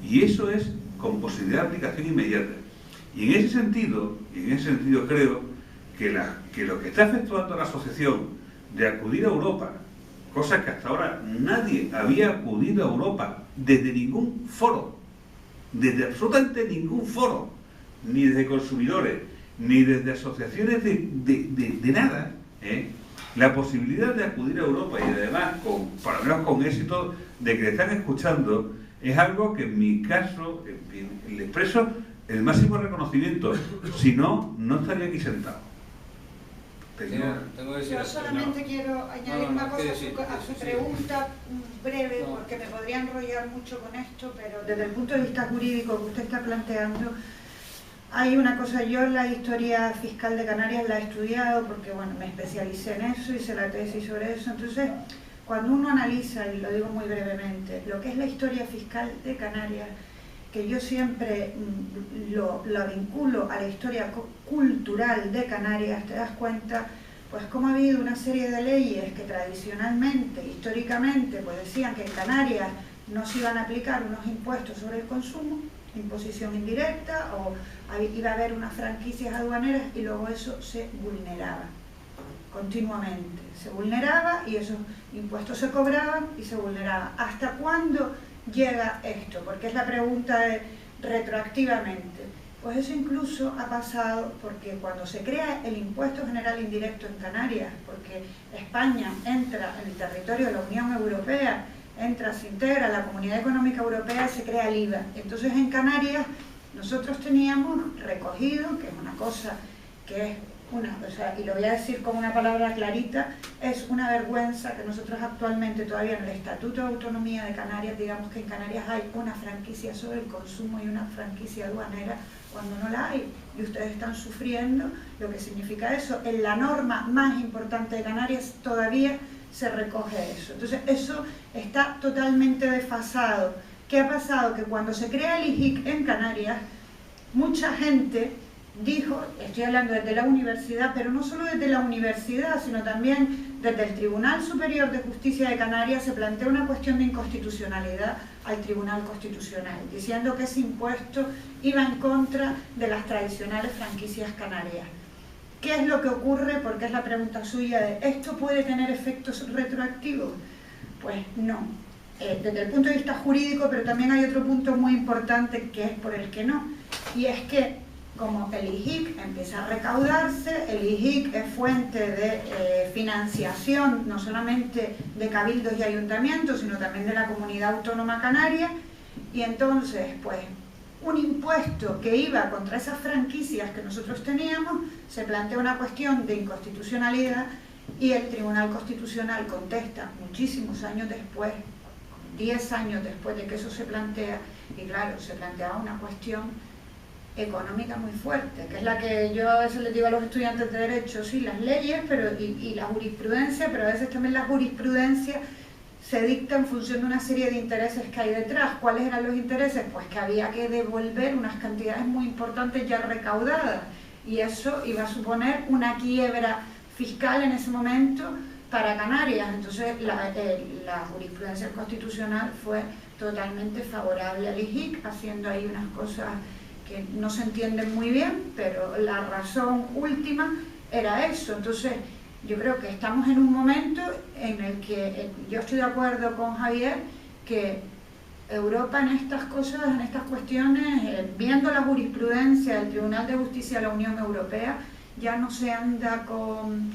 y eso es con posibilidad de aplicación inmediata. Y en ese sentido creo que lo que está efectuando la asociación de acudir a Europa, cosa que hasta ahora nadie había acudido a Europa desde ningún foro, desde absolutamente ningún foro, ni desde consumidores, ni desde asociaciones de nada, la posibilidad de acudir a Europa, y además, por lo menos con éxito, de que le están escuchando, es algo que en mi caso le expreso el máximo reconocimiento. Si no, no estaría aquí sentado. Yo solamente quiero añadir una cosa a su pregunta breve, porque me podría enrollar mucho con esto, pero desde el punto de vista jurídico que usted está planteando, hay una cosa. Yo la historia fiscal de Canarias la he estudiado porque, bueno, me especialicé en eso, hice la tesis sobre eso. Entonces, cuando uno analiza, y lo digo muy brevemente, lo que es la historia fiscal de Canarias, que yo siempre lo vinculo a la historia cultural de Canarias, te das cuenta pues cómo ha habido una serie de leyes que tradicionalmente, históricamente, pues decían que en Canarias no se iban a aplicar unos impuestos sobre el consumo, imposición indirecta, o iba a haber unas franquicias aduaneras, y luego eso se vulneraba continuamente. Se vulneraba y esos impuestos se cobraban y se vulneraban. ¿Hasta cuándo llega esto? Porque es la pregunta de retroactivamente. Pues eso incluso ha pasado porque cuando se crea el impuesto general indirecto en Canarias, porque España entra en el territorio de la Unión Europea, se integra a la Comunidad Económica Europea y se crea el IVA. Entonces en Canarias nosotros teníamos recogido, que es una cosa que es y lo voy a decir con una palabra clarita, es una vergüenza que nosotros actualmente todavía en el Estatuto de Autonomía de Canarias, digamos que en Canarias hay una franquicia sobre el consumo y una franquicia aduanera, cuando no la hay, y ustedes están sufriendo lo que significa eso. En la norma más importante de Canarias todavía se recoge eso. Entonces eso está totalmente desfasado. ¿Qué ha pasado? Que cuando se crea el IJIC en Canarias, mucha gente dijo, estoy hablando desde la universidad, pero no solo desde la universidad, sino también desde el Tribunal Superior de Justicia de Canarias, se plantea una cuestión de inconstitucionalidad al Tribunal Constitucional, diciendo que ese impuesto iba en contra de las tradicionales franquicias canarias. ¿Qué es lo que ocurre? Porque es la pregunta suya de ¿esto puede tener efectos retroactivos? Pues no, desde el punto de vista jurídico, pero también hay otro punto muy importante que es por el que no, y es que como el IJIC empieza a recaudarse, el IJIC es fuente de financiación no solamente de cabildos y ayuntamientos, sino también de la Comunidad Autónoma Canaria, y entonces pues un impuesto que iba contra esas franquicias que nosotros teníamos, se plantea una cuestión de inconstitucionalidad y el Tribunal Constitucional contesta muchísimos años después, 10 años después de que eso se plantea, y claro, se planteaba una cuestión económica muy fuerte, que es la que yo a veces les digo a los estudiantes de Derecho, sí, las leyes y la jurisprudencia, pero a veces también la jurisprudencia se dicta en función de una serie de intereses que hay detrás. ¿Cuáles eran los intereses? Pues que había que devolver unas cantidades muy importantes ya recaudadas, y eso iba a suponer una quiebra fiscal en ese momento para Canarias. Entonces la jurisprudencia constitucional fue totalmente favorable al IJIC, haciendo ahí unas cosas que no se entienden muy bien, pero la razón última era eso. Entonces yo creo que estamos en un momento en el que yo estoy de acuerdo con Javier que Europa en estas cosas, en estas cuestiones, viendo la jurisprudencia del Tribunal de Justicia de la Unión Europea, ya no se anda con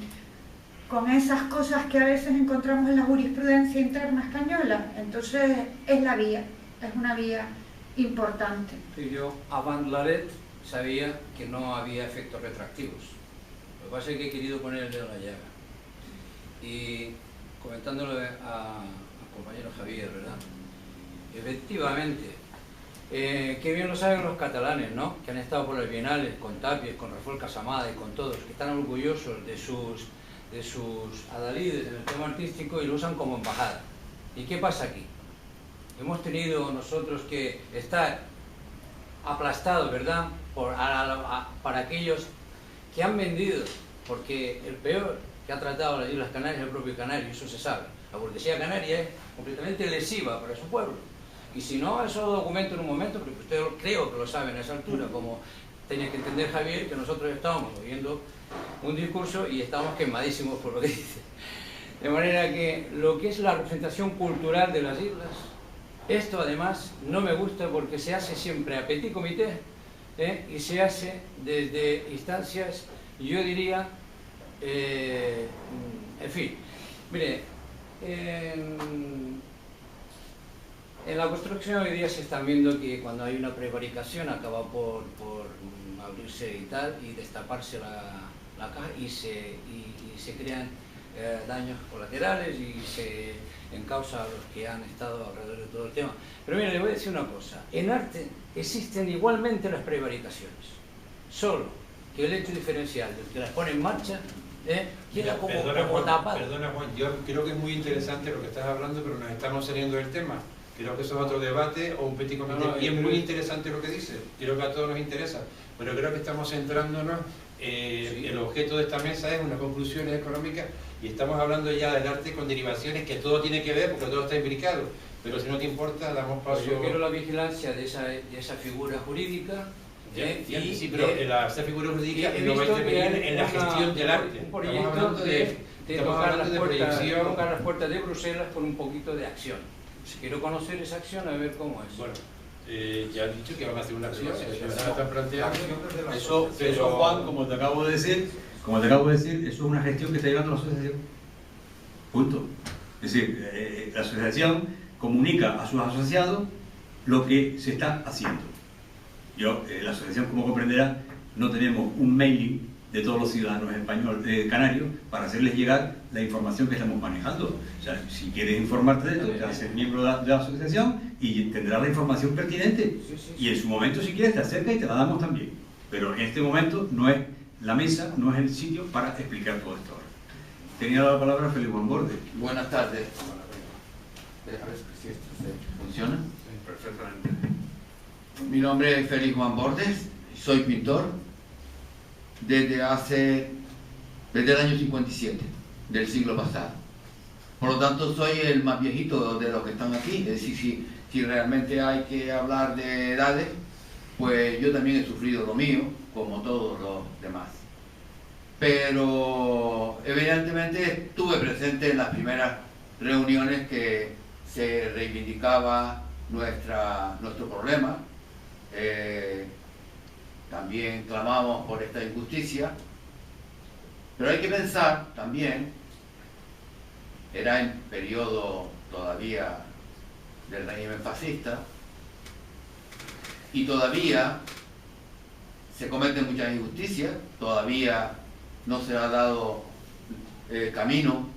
esas cosas que a veces encontramos en la jurisprudencia interna española. Entonces es la vía, es una vía importante. Sí, yo, avant la lettre, sabía que no había efectos retroactivos. Lo que pasa es que he querido poner el dedo en la llaga. Y comentándolo a compañero Javier, ¿verdad? Efectivamente, qué bien lo saben los catalanes, ¿no? Que han estado por las bienales con Tapies, con Rafael Casamada y con todos, que están orgullosos de sus adalides en el tema artístico y lo usan como embajada. ¿Y qué pasa aquí? Hemos tenido nosotros que estar aplastados, ¿verdad?, para aquellos que han vendido, porque el peor que ha tratado las Islas Canarias es el propio Canario, eso se sabe. La burguesía canaria es completamente lesiva para su pueblo. Y si no, eso lo documento en un momento, porque usted creo que lo sabe a esa altura, como tenía que entender Javier, que nosotros estábamos oyendo un discurso y estábamos quemadísimos por lo que dice. De manera que lo que es la representación cultural de las islas, esto además no me gusta porque se hace siempre a petit comité, y se hace desde instancias, yo diría, en fin, mire, en la construcción hoy día se están viendo que cuando hay una prevaricación acaba por abrirse y tal, y destaparse la caja y se crean daños colaterales y se encausa a los que han estado alrededor de todo el tema. Pero mira, le voy a decir una cosa, en arte existen igualmente las prevaricaciones, solo que el hecho diferencial del que las pone en marcha queda como Juan, tapado. perdona Juan, yo creo que es muy interesante lo que estás hablando, pero nos estamos saliendo del tema. Creo que eso es otro debate o un petit comité. No, y es muy interesante lo que dices, creo que a todos nos interesa, pero creo que estamos centrándonos, el objeto de esta mesa es unas conclusiones económicas y estamos hablando ya del arte con derivaciones, que todo tiene que ver porque todo está implicado, pero si no te importa, damos paso... Yo quiero la vigilancia de esa figura jurídica. Sí, pero esa figura jurídica no va a intervenir en la gestión del arte. Un proyecto de tocar las puertas de Bruselas con un poquito de acción. Quiero conocer esa acción, a ver cómo es. Bueno, ya han dicho que van a hacer una acción, ya están planteando. Eso, Juan, como te acabo de decir, eso es una gestión que está llevando la asociación. Punto. Es decir, la asociación comunica a sus asociados lo que se está haciendo. La asociación, como comprenderá, no tenemos un mailing de todos los ciudadanos españoles, canarios, para hacerles llegar la información que estamos manejando. O sea, si quieres informarte de esto, te haces miembro de la asociación y tendrás la información pertinente. Y en su momento, si quieres, te acercas y te la damos también. Pero en este momento no es la mesa, no es el sitio para explicar todo esto ahora. Tenía la palabra Félix Juan Bordes. Buenas tardes. A ver si esto funciona. Sí, perfectamente. Mi nombre es Félix Juan Bordes, soy pintor desde el año 57 del siglo pasado. Por lo tanto, soy el más viejito de los que están aquí. Es decir, si realmente hay que hablar de edades, pues yo también he sufrido lo mío, como todos los demás. Pero evidentemente estuve presente en las primeras reuniones que se reivindicaba nuestro problema. También clamamos por esta injusticia, pero hay que pensar también, era en periodo todavía del régimen fascista y todavía se cometen muchas injusticias, todavía no se ha dado camino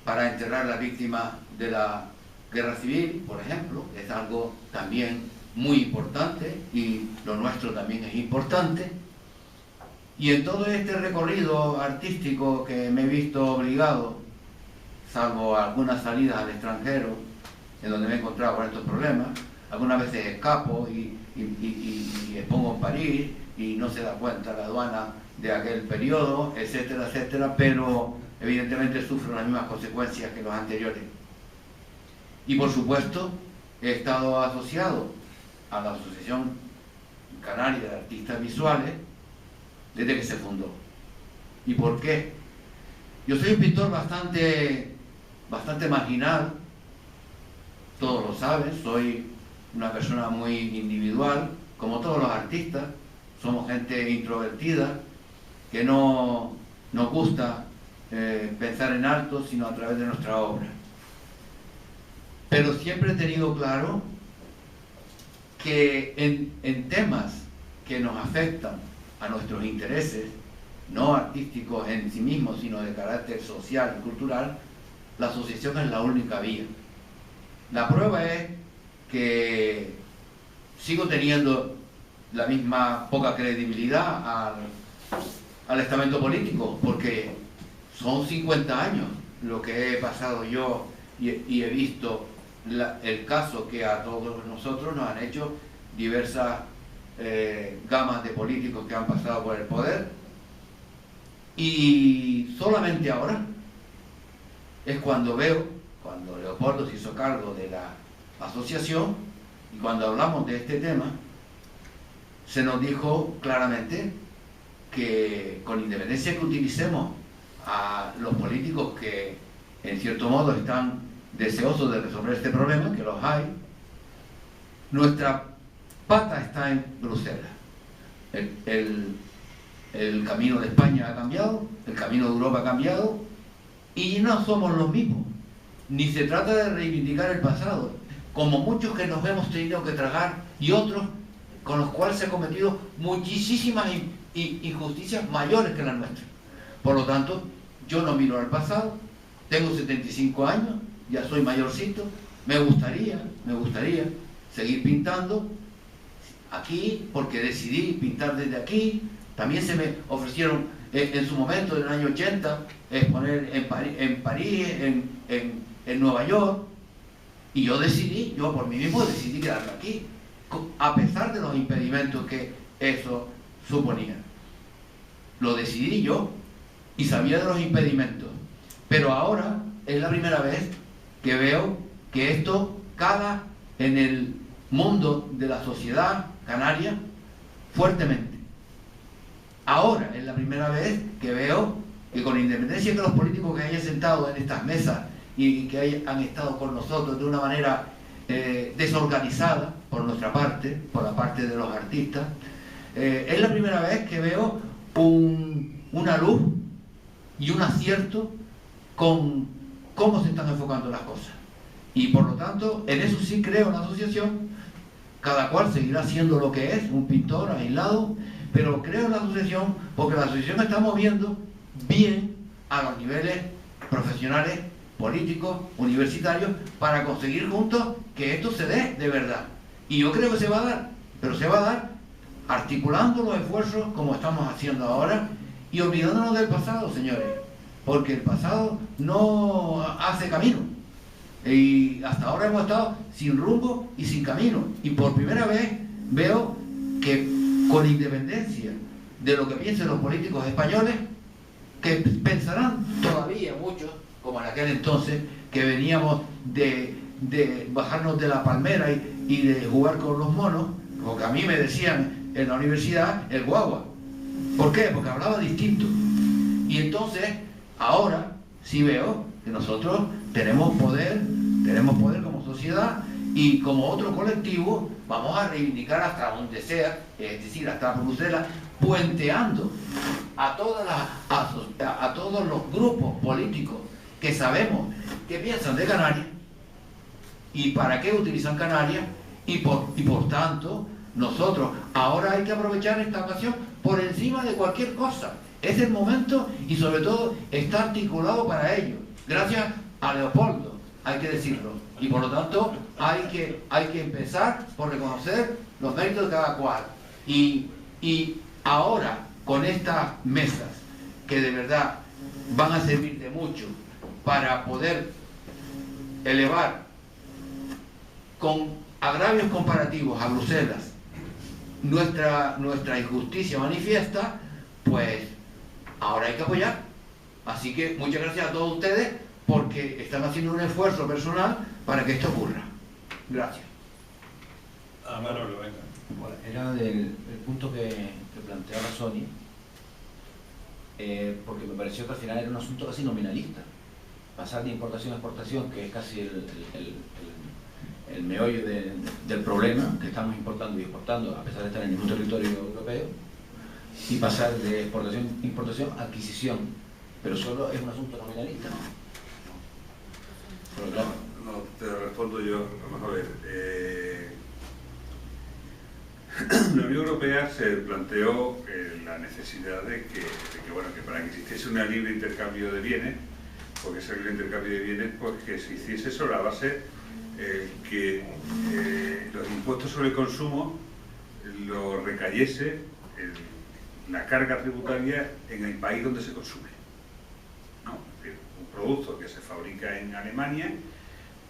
para enterrar a las víctimas de la guerra civil, por ejemplo. Es algo también muy importante y lo nuestro también es importante. Y en todo este recorrido artístico que me he visto obligado, salvo algunas salidas al extranjero en donde me he encontrado con estos problemas, algunas veces escapo y expongo en París y no se da cuenta la aduana de aquel periodo, etcétera, etcétera, pero evidentemente sufro las mismas consecuencias que los anteriores. Y por supuesto he estado asociado a la Asociación Canaria de Artistas Visuales desde que se fundó. ¿Y por qué? Yo soy un pintor bastante marginal, todos lo saben, soy una persona muy individual, como todos los artistas, somos gente introvertida, que no nos gusta pensar en alto, sino a través de nuestra obra. Pero siempre he tenido claro que en temas que nos afectan a nuestros intereses, no artísticos en sí mismos, sino de carácter social y cultural, la asociación es la única vía. La prueba es que sigo teniendo la misma poca credibilidad al estamento político, porque son 50 años lo que he pasado yo y he visto el caso que a todos nosotros nos han hecho diversas gamas de políticos que han pasado por el poder, y solamente ahora es cuando Leopoldo se hizo cargo de la asociación y cuando hablamos de este tema se nos dijo claramente que, con independencia que utilicemos a los políticos que en cierto modo están deseosos de resolver este problema, que los hay, nuestra pata está en Bruselas. El camino de España ha cambiado, el camino de Europa ha cambiado y no somos los mismos. Ni se trata de reivindicar el pasado, como muchos que nos hemos tenido que tragar y otros con los cuales se han cometido muchísimas injusticias mayores que las nuestras. Por lo tanto, yo no miro al pasado, tengo 75 años, ya soy mayorcito, me gustaría seguir pintando aquí porque decidí pintar desde aquí, También se me ofrecieron en su momento, en el año 80, exponer en París, en Nueva York, y yo por mí mismo decidí quedarme aquí, a pesar de los impedimentos que eso suponía. Lo decidí yo y sabía de los impedimentos, pero ahora es la primera vez que veo que esto cala en el mundo de la sociedad canaria fuertemente. Ahora es la primera vez que veo que, con independencia de que los políticos que hayan sentado en estas mesas y que han estado con nosotros de una manera desorganizada por nuestra parte, por la parte de los artistas, es la primera vez que veo una luz y un acierto con cómo se están enfocando las cosas. Y por lo tanto, en eso sí creo en la asociación. Cada cual seguirá siendo lo que es, un pintor aislado, pero creo en la asociación porque la asociación está moviendo bien a los niveles profesionales, políticos, universitarios, para conseguir juntos que esto se dé de verdad. Y yo creo que se va a dar, pero se va a dar articulando los esfuerzos como estamos haciendo ahora y olvidándonos del pasado, señores, porque el pasado no hace camino. Y hasta ahora hemos estado sin rumbo y sin camino. Y por primera vez veo que, con independencia de lo que piensen los políticos españoles, que pensarán todavía muchos, como en aquel entonces, que veníamos de bajarnos de la palmera y de jugar con los monos, porque a mí me decían en la universidad el guagua. ¿Por qué? Porque hablaba distinto. Y entonces, ahora sí veo que nosotros tenemos poder como sociedad, y como otro colectivo vamos a reivindicar hasta donde sea, es decir, hasta Bruselas, puenteando a todos los grupos políticos que sabemos que piensan de Canarias y para qué utilizan Canarias, y por tanto nosotros ahora hay que aprovechar esta ocasión por encima de cualquier cosa. Es el momento, y sobre todo está articulado para ello, gracias a Leopoldo, hay que decirlo, y por lo tanto hay que empezar por reconocer los méritos de cada cual, y ahora con estas mesas que de verdad van a servir de mucho para poder elevar con agravios comparativos a Bruselas nuestra injusticia manifiesta, pues ahora hay que apoyar. Así que muchas gracias a todos ustedes, porque están haciendo un esfuerzo personal para que esto ocurra. Gracias. Manolo, venga. Bueno, era el punto que planteaba Sonia, porque me pareció que al final era un asunto casi nominalista. Pasar de importación a exportación, que es casi el meollo del problema, que estamos importando y exportando a pesar de estar en ningún territorio europeo, y pasar de exportación, importación a adquisición, pero solo es un asunto nominalista, ¿no? Pero claro. No, te respondo yo. Vamos a ver. La Unión Europea se planteó la necesidad de que para que existiese un libre intercambio de bienes, porque ese libre intercambio de bienes, pues que se hiciese sobre la base que los impuestos sobre el consumo lo recayese la carga tributaria en el país donde se consume, ¿no? Es decir, un producto que se fabrica en Alemania,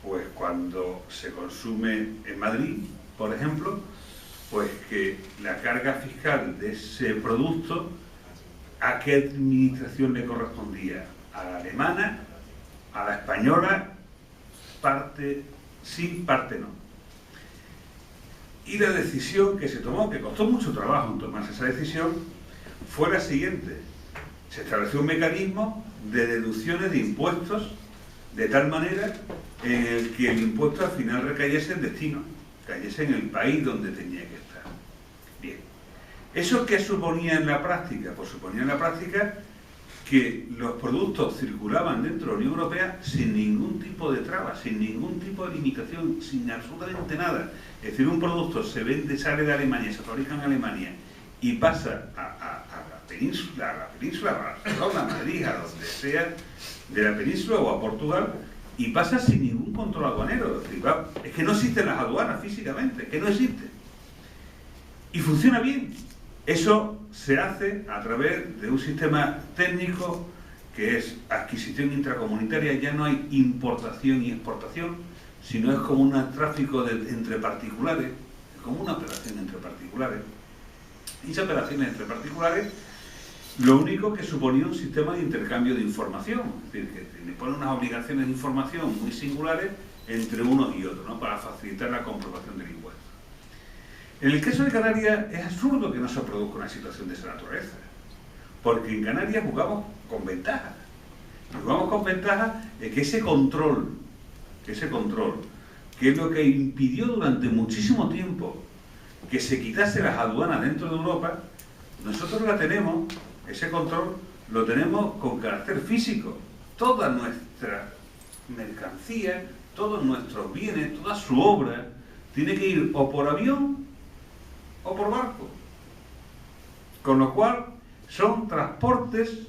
pues cuando se consume en Madrid, por ejemplo, pues que la carga fiscal de ese producto, ¿a qué administración le correspondía? ¿A la alemana? ¿A la española? Parte sí, parte no. Y la decisión que se tomó, que costó mucho trabajo en tomarse esa decisión, fue la siguiente. Se estableció un mecanismo de deducciones de impuestos de tal manera en el que el impuesto al final recayese en destino, cayese en el país donde tenía que estar. Bien. ¿Eso qué suponía en la práctica? Pues suponía en la práctica que los productos circulaban dentro de la Unión Europea sin ningún tipo de traba, sin ningún tipo de limitación, sin absolutamente nada. Es decir, un producto se vende, sale de Alemania, se fabrica en Alemania y pasa a la península, a Barcelona, a Madrid, a donde sea de la península o a Portugal, y pasa sin ningún control aduanero. Es que no existen las aduanas físicamente, es que no existen. Y funciona bien. Eso se hace a través de un sistema técnico que es adquisición intracomunitaria. Ya no hay importación y exportación, sino es como un tráfico entre particulares, es como una operación entre particulares. Y esas operaciones entre particulares, lo único que suponía un sistema de intercambio de información, es decir, que le pone unas obligaciones de información muy singulares entre unos y otros, ¿no?, para facilitar la comprobación del impuesto. En el caso de Canarias es absurdo que no se produzca una situación de esa naturaleza, porque en Canarias jugamos con ventaja. Y jugamos con ventaja de que ese control, que es lo que impidió durante muchísimo tiempo que se quitase las aduanas dentro de Europa, nosotros la tenemos, ese control lo tenemos con carácter físico. Toda nuestra mercancía, todos nuestros bienes, toda su obra, tiene que ir o por avión o por barco. Con lo cual, son transportes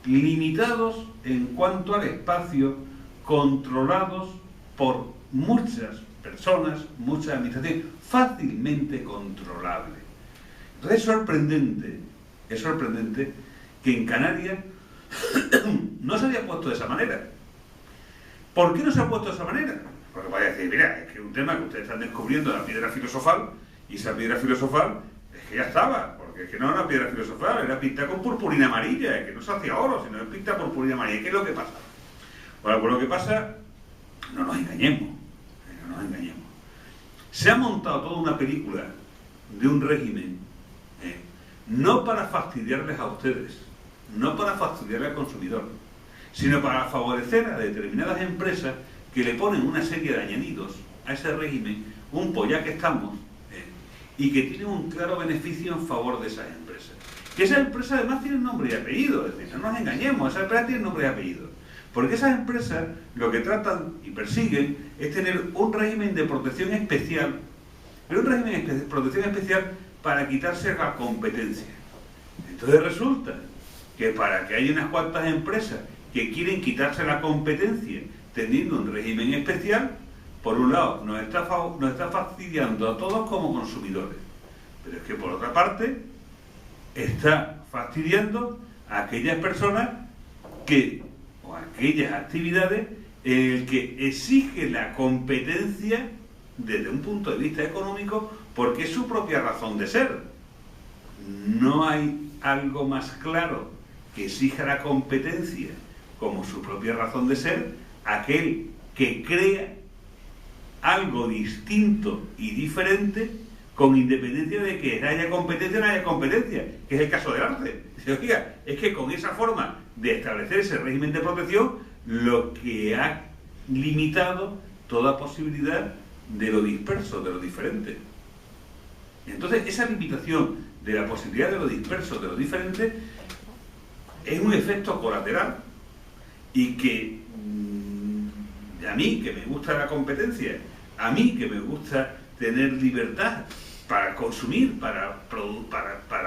limitados en cuanto al espacio, controlados por muchas personas, muchas administraciones, fácilmente controlables. Entonces es sorprendente que en Canarias no se haya puesto de esa manera. ¿Por qué no se ha puesto de esa manera? Porque vaya a decir, mira, es que es un tema que ustedes están descubriendo, la piedra filosofal, y esa piedra filosofal es que ya estaba, porque es que no era una piedra filosofal, era pintada con purpurina amarilla, es que no se hacía oro, sino es pintada con purpurina amarilla. ¿Qué es lo que pasa? Bueno, pues lo que pasa, no nos engañemos. Se ha montado toda una película de un régimen, no para fastidiarles a ustedes, no para fastidiarle al consumidor, sino para favorecer a determinadas empresas que le ponen una serie de añadidos a ese régimen, un polla que estamos, y que tienen un claro beneficio en favor de esas empresas. Que esas empresas además tienen nombre y apellido, es decir, no nos engañemos, esas empresas tienen nombre y apellido. Porque esas empresas lo que tratan y persiguen es tener un régimen de protección especial, pero un régimen de protección especial para quitarse la competencia. Entonces resulta que para que haya unas cuantas empresas que quieren quitarse la competencia teniendo un régimen especial, por un lado nos está fastidiando a todos como consumidores, pero es que por otra parte está fastidiando a aquellas personas o aquellas actividades en el que exige la competencia desde un punto de vista económico porque es su propia razón de ser. No hay algo más claro que exija la competencia como su propia razón de ser aquel que crea algo distinto y diferente con independencia de que haya competencia o no haya competencia, que es el caso del arte. Oiga, es que con esa forma de establecer ese régimen de protección, lo que ha limitado toda posibilidad de lo disperso, de lo diferente. Entonces, esa limitación de la posibilidad de lo disperso, de lo diferente, es un efecto colateral y que a mí, que me gusta la competencia, a mí, que me gusta tener libertad para consumir, para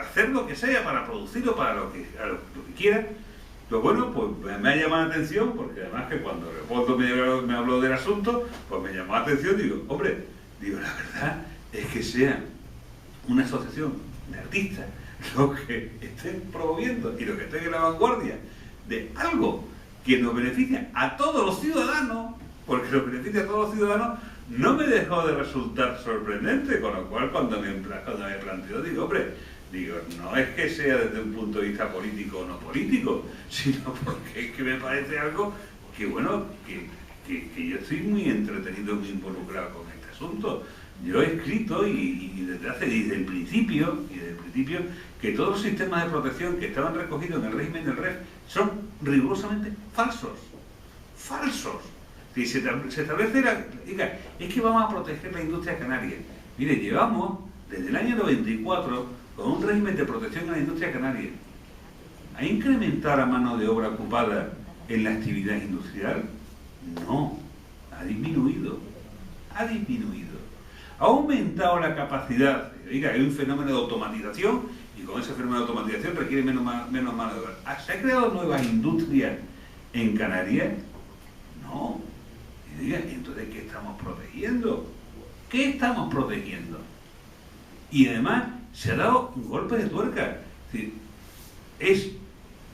hacer lo que sea, para producir o para lo que quiera, pues bueno, pues me ha llamado la atención, porque además que cuando Leopoldo me habló del asunto, pues me llamó la atención, digo, hombre, la verdad es que sea una asociación de artistas los que estén promoviendo y los que estén en la vanguardia de algo que nos beneficia a todos los ciudadanos, porque nos beneficia a todos los ciudadanos, no me dejó de resultar sorprendente, con lo cual cuando me planteo, digo, hombre, no es que sea desde un punto de vista político o no político, sino porque es que me parece algo que, bueno, que yo estoy muy entretenido, muy involucrado con este asunto. Yo he escrito y desde el principio, que todos los sistemas de protección que estaban recogidos en el régimen del REF son rigurosamente falsos. Si se establece diga, es que vamos a proteger la industria canaria. Mire, llevamos desde el año 94 con un régimen de protección a la industria canaria. ¿Ha incrementado la mano de obra ocupada en la actividad industrial? No, ha disminuido. Ha aumentado la capacidad. Diga, hay un fenómeno de automatización y con ese fenómeno de automatización requiere menos mano de obra. ¿Se han creado nuevas industrias en Canarias? No. Y diga, entonces, ¿qué estamos protegiendo? Y además, se ha dado un golpe de tuerca. Es decir, es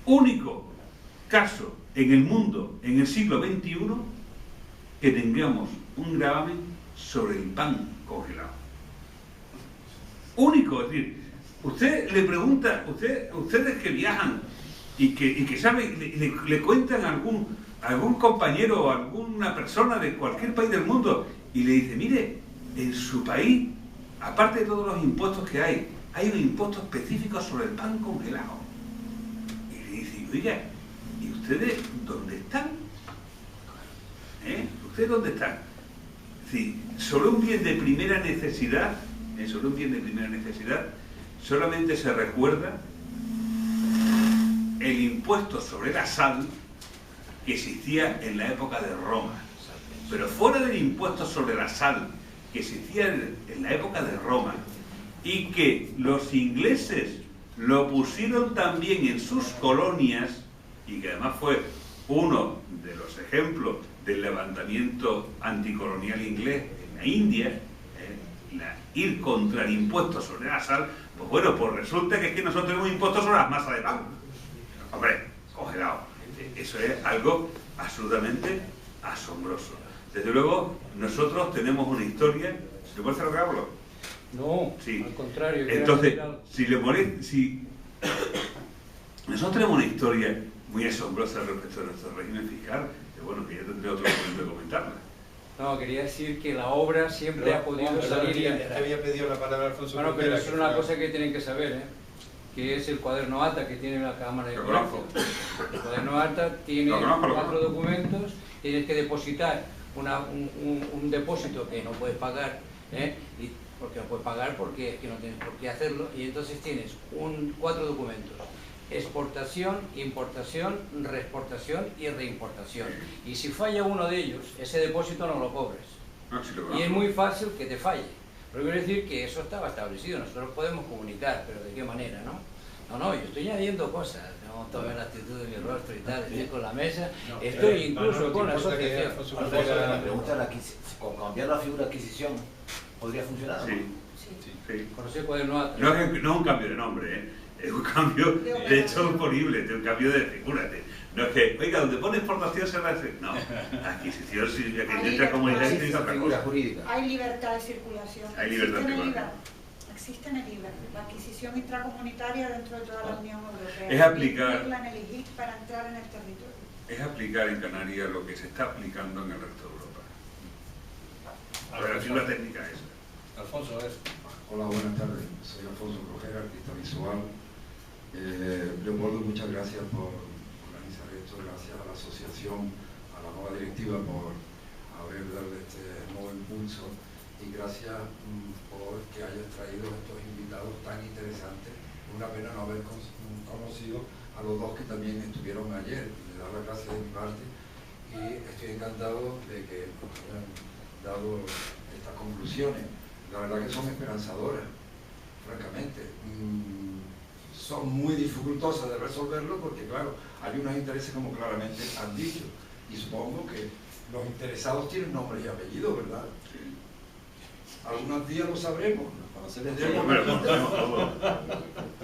único caso en el mundo, en el siglo XXI, que tengamos un gravamen sobre el pan congelado. Único, es decir, usted le pregunta, ustedes que viajan y que saben, le cuentan a algún compañero o alguna persona de cualquier país del mundo y le dice, mire, en su país, aparte de todos los impuestos que hay un impuesto específico sobre el pan congelado. Y le dice, oiga, ¿y ustedes dónde están? ¿Ustedes dónde están? Es decir, sobre un bien de primera necesidad, solamente se recuerda el impuesto sobre la sal que existía en la época de Roma. Pero fuera del impuesto sobre la sal que existía en la época de Roma y que los ingleses lo pusieron también en sus colonias, y que además fue uno de los ejemplos del levantamiento anticolonial inglés en la India, ir contra el impuesto sobre la sal, pues bueno, pues resulta que es que nosotros tenemos impuestos sobre las masas de pan. Hombre, congelado. Eso es algo absolutamente asombroso. Desde luego, nosotros tenemos una historia... ¿Se puede hacer lo que hablo? No, sí. Al contrario. Entonces, nosotros tenemos una historia muy asombrosa respecto a nuestro régimen fiscal, que bueno, que ya tendré otro momento de comentarla. No, quería decir que la obra siempre ha podido salir... Había pedido la palabra Alfonso. Bueno, pero eso es una cosa que tienen que saber, que es el cuaderno ATA que tiene la Cámara de Comercio. El cuaderno ATA tiene 4 documentos, tienes que depositar un depósito que no puedes pagar, porque no puedes pagar porque es que no tienes por qué hacerlo, y entonces tienes 4 documentos: exportación, importación, reexportación y reimportación. Y si falla uno de ellos, ese depósito no lo cobres. Y es muy fácil que te falle. Pero quiero decir que eso estaba establecido, nosotros podemos comunicar, pero ¿de qué manera, no? No, yo estoy añadiendo cosas, no tomen la actitud de mi rostro y tal, estoy con la mesa, estoy incluso con la asociación. La pregunta es, con cambiar la figura de adquisición, ¿podría funcionar? Sí. Conocer cuaderno ATA. No es un cambio de nombre, es un cambio de hecho ponible, es un cambio de figúrate. No es que, oiga, donde pone exportación se va a hacer. No, adquisición significa que entra comunidad y otra cosa. Hay libertad de circulación. Hay libertad de circulación. Existe en el IVA, la adquisición intracomunitaria dentro de toda la Unión Europea. Es aplicar para entrar en el territorio. Es aplicar en Canarias lo que se está aplicando en el resto de Europa. A ver, la figura técnica es esa. Alfonso, Hola, buenas tardes. Soy Alfonso Crujera, artista visual. Leopoldo, muchas gracias por organizar esto, gracias a la asociación, a la nueva directiva por haber dado este nuevo impulso y gracias por que hayas traído estos invitados tan interesantes. Una pena no haber conocido a los dos que también estuvieron ayer. Le doy las gracias de mi parte y estoy encantado de que nos hayan dado estas conclusiones. La verdad que son esperanzadoras, francamente. Son muy dificultosas de resolverlo porque, claro, hay unos intereses como claramente han dicho. Y supongo que los interesados tienen nombres y apellidos, ¿verdad? Algunos días lo sabremos.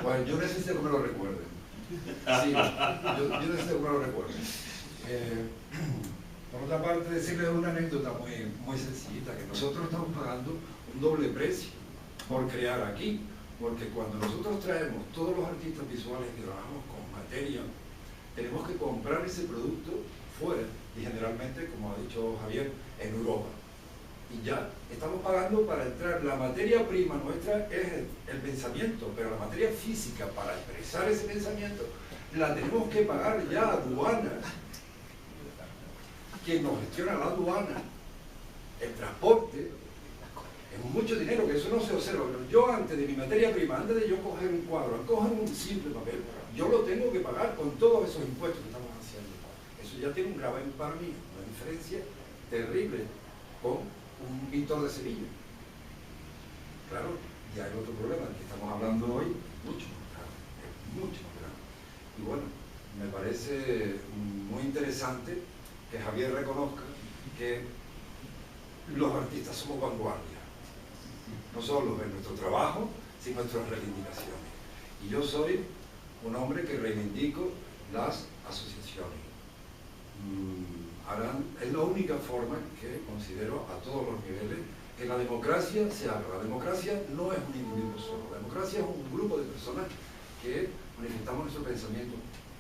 Bueno, yo necesito que me lo recuerden. Sí, yo necesito que me lo recuerden. Por otra parte, decirles una anécdota muy sencillita, que nosotros estamos pagando un doble precio por crear aquí, porque cuando nosotros traemos todos los artistas visuales que trabajamos con materia, tenemos que comprar ese producto fuera, y generalmente, como ha dicho Javier, en Europa. Y ya estamos pagando para entrar. La materia prima nuestra es el pensamiento, pero la materia física para expresar ese pensamiento la tenemos que pagar ya aduanas. Quien nos gestiona la aduana, el transporte, es mucho dinero, que eso no se observa. Pero yo antes de mi materia prima, antes de yo coger un cuadro, coger un simple papel, yo lo tengo que pagar con todos esos impuestos que estamos haciendo. Eso ya tiene un gravamen para mí, una diferencia terrible con un pintor de Sevilla. Claro, y hay otro problema, el que estamos hablando hoy, mucho más grave, es mucho más grave. Y bueno, me parece muy interesante que Javier reconozca que los artistas somos vanguardia, no solo en nuestro trabajo, sin nuestras reivindicaciones. Y yo soy un hombre que reivindico las asociaciones. Es la única forma que considero a todos los niveles que la democracia se haga. La democracia no es un individuo solo, la democracia es un grupo de personas que manifestamos nuestro pensamiento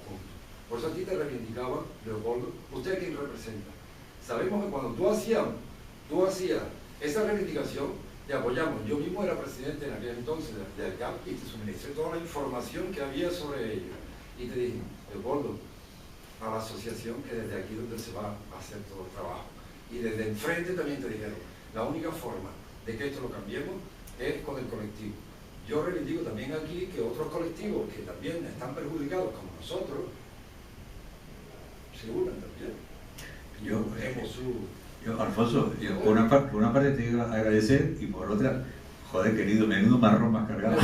juntos. Por eso aquí te reivindicaba, Leopoldo, ¿usted a quién representa? Sabemos que cuando tú hacías esa reivindicación, te apoyamos. Yo mismo era presidente en aquel entonces del CAP y te suministré toda la información que había sobre ello. Y te dije, Leopoldo, a la asociación que desde aquí donde se va a hacer todo el trabajo. Y desde enfrente también te dijeron, la única forma de que esto lo cambiemos es con el colectivo. Yo reivindico también aquí que otros colectivos que también están perjudicados como nosotros se unan también. Alfonso, por una parte te iba a agradecer y por otra, joder querido, menudo marrón más cargado.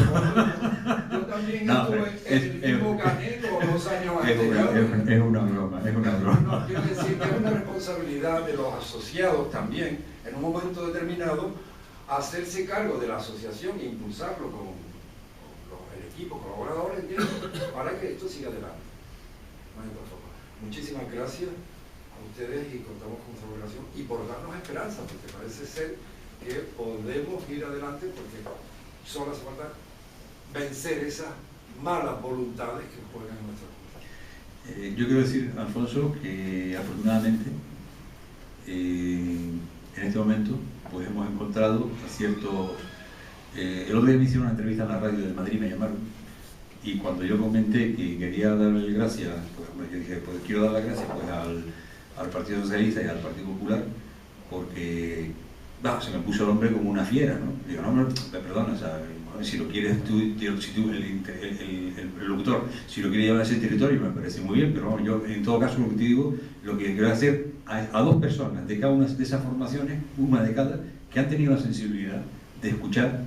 Yo también estuve en el mismo canelo 2 años antes. Es una broma, es una broma. No, quiero decir que es una responsabilidad de los asociados también, en un momento determinado, hacerse cargo de la asociación e impulsarlo con el equipo colaborador, para que esto siga adelante. No hay otra forma. Muchísimas gracias a ustedes y contamos con su colaboración y por darnos esperanza, porque parece ser que podemos ir adelante, porque solo hace falta vencer esas malas voluntades que juegan en nuestra vida. Yo quiero decir, Alfonso, que afortunadamente en este momento pues hemos encontrado a ciertos... el otro día me hicieron una entrevista en la radio de Madrid, me llamaron, y cuando yo comenté que quería darle gracias, pues yo dije, pues quiero dar las gracias pues, al Partido Socialista y al Partido Popular, porque se me puso el hombre como una fiera, ¿no? Digo, no, perdona, o sea, si lo quieres tú, si tú el locutor, si lo quieres llevar a ese territorio, me parece muy bien, pero yo en todo caso lo que te digo, lo que quiero hacer a 2 personas de cada una de esas formaciones, una de cada, que han tenido la sensibilidad de escuchar,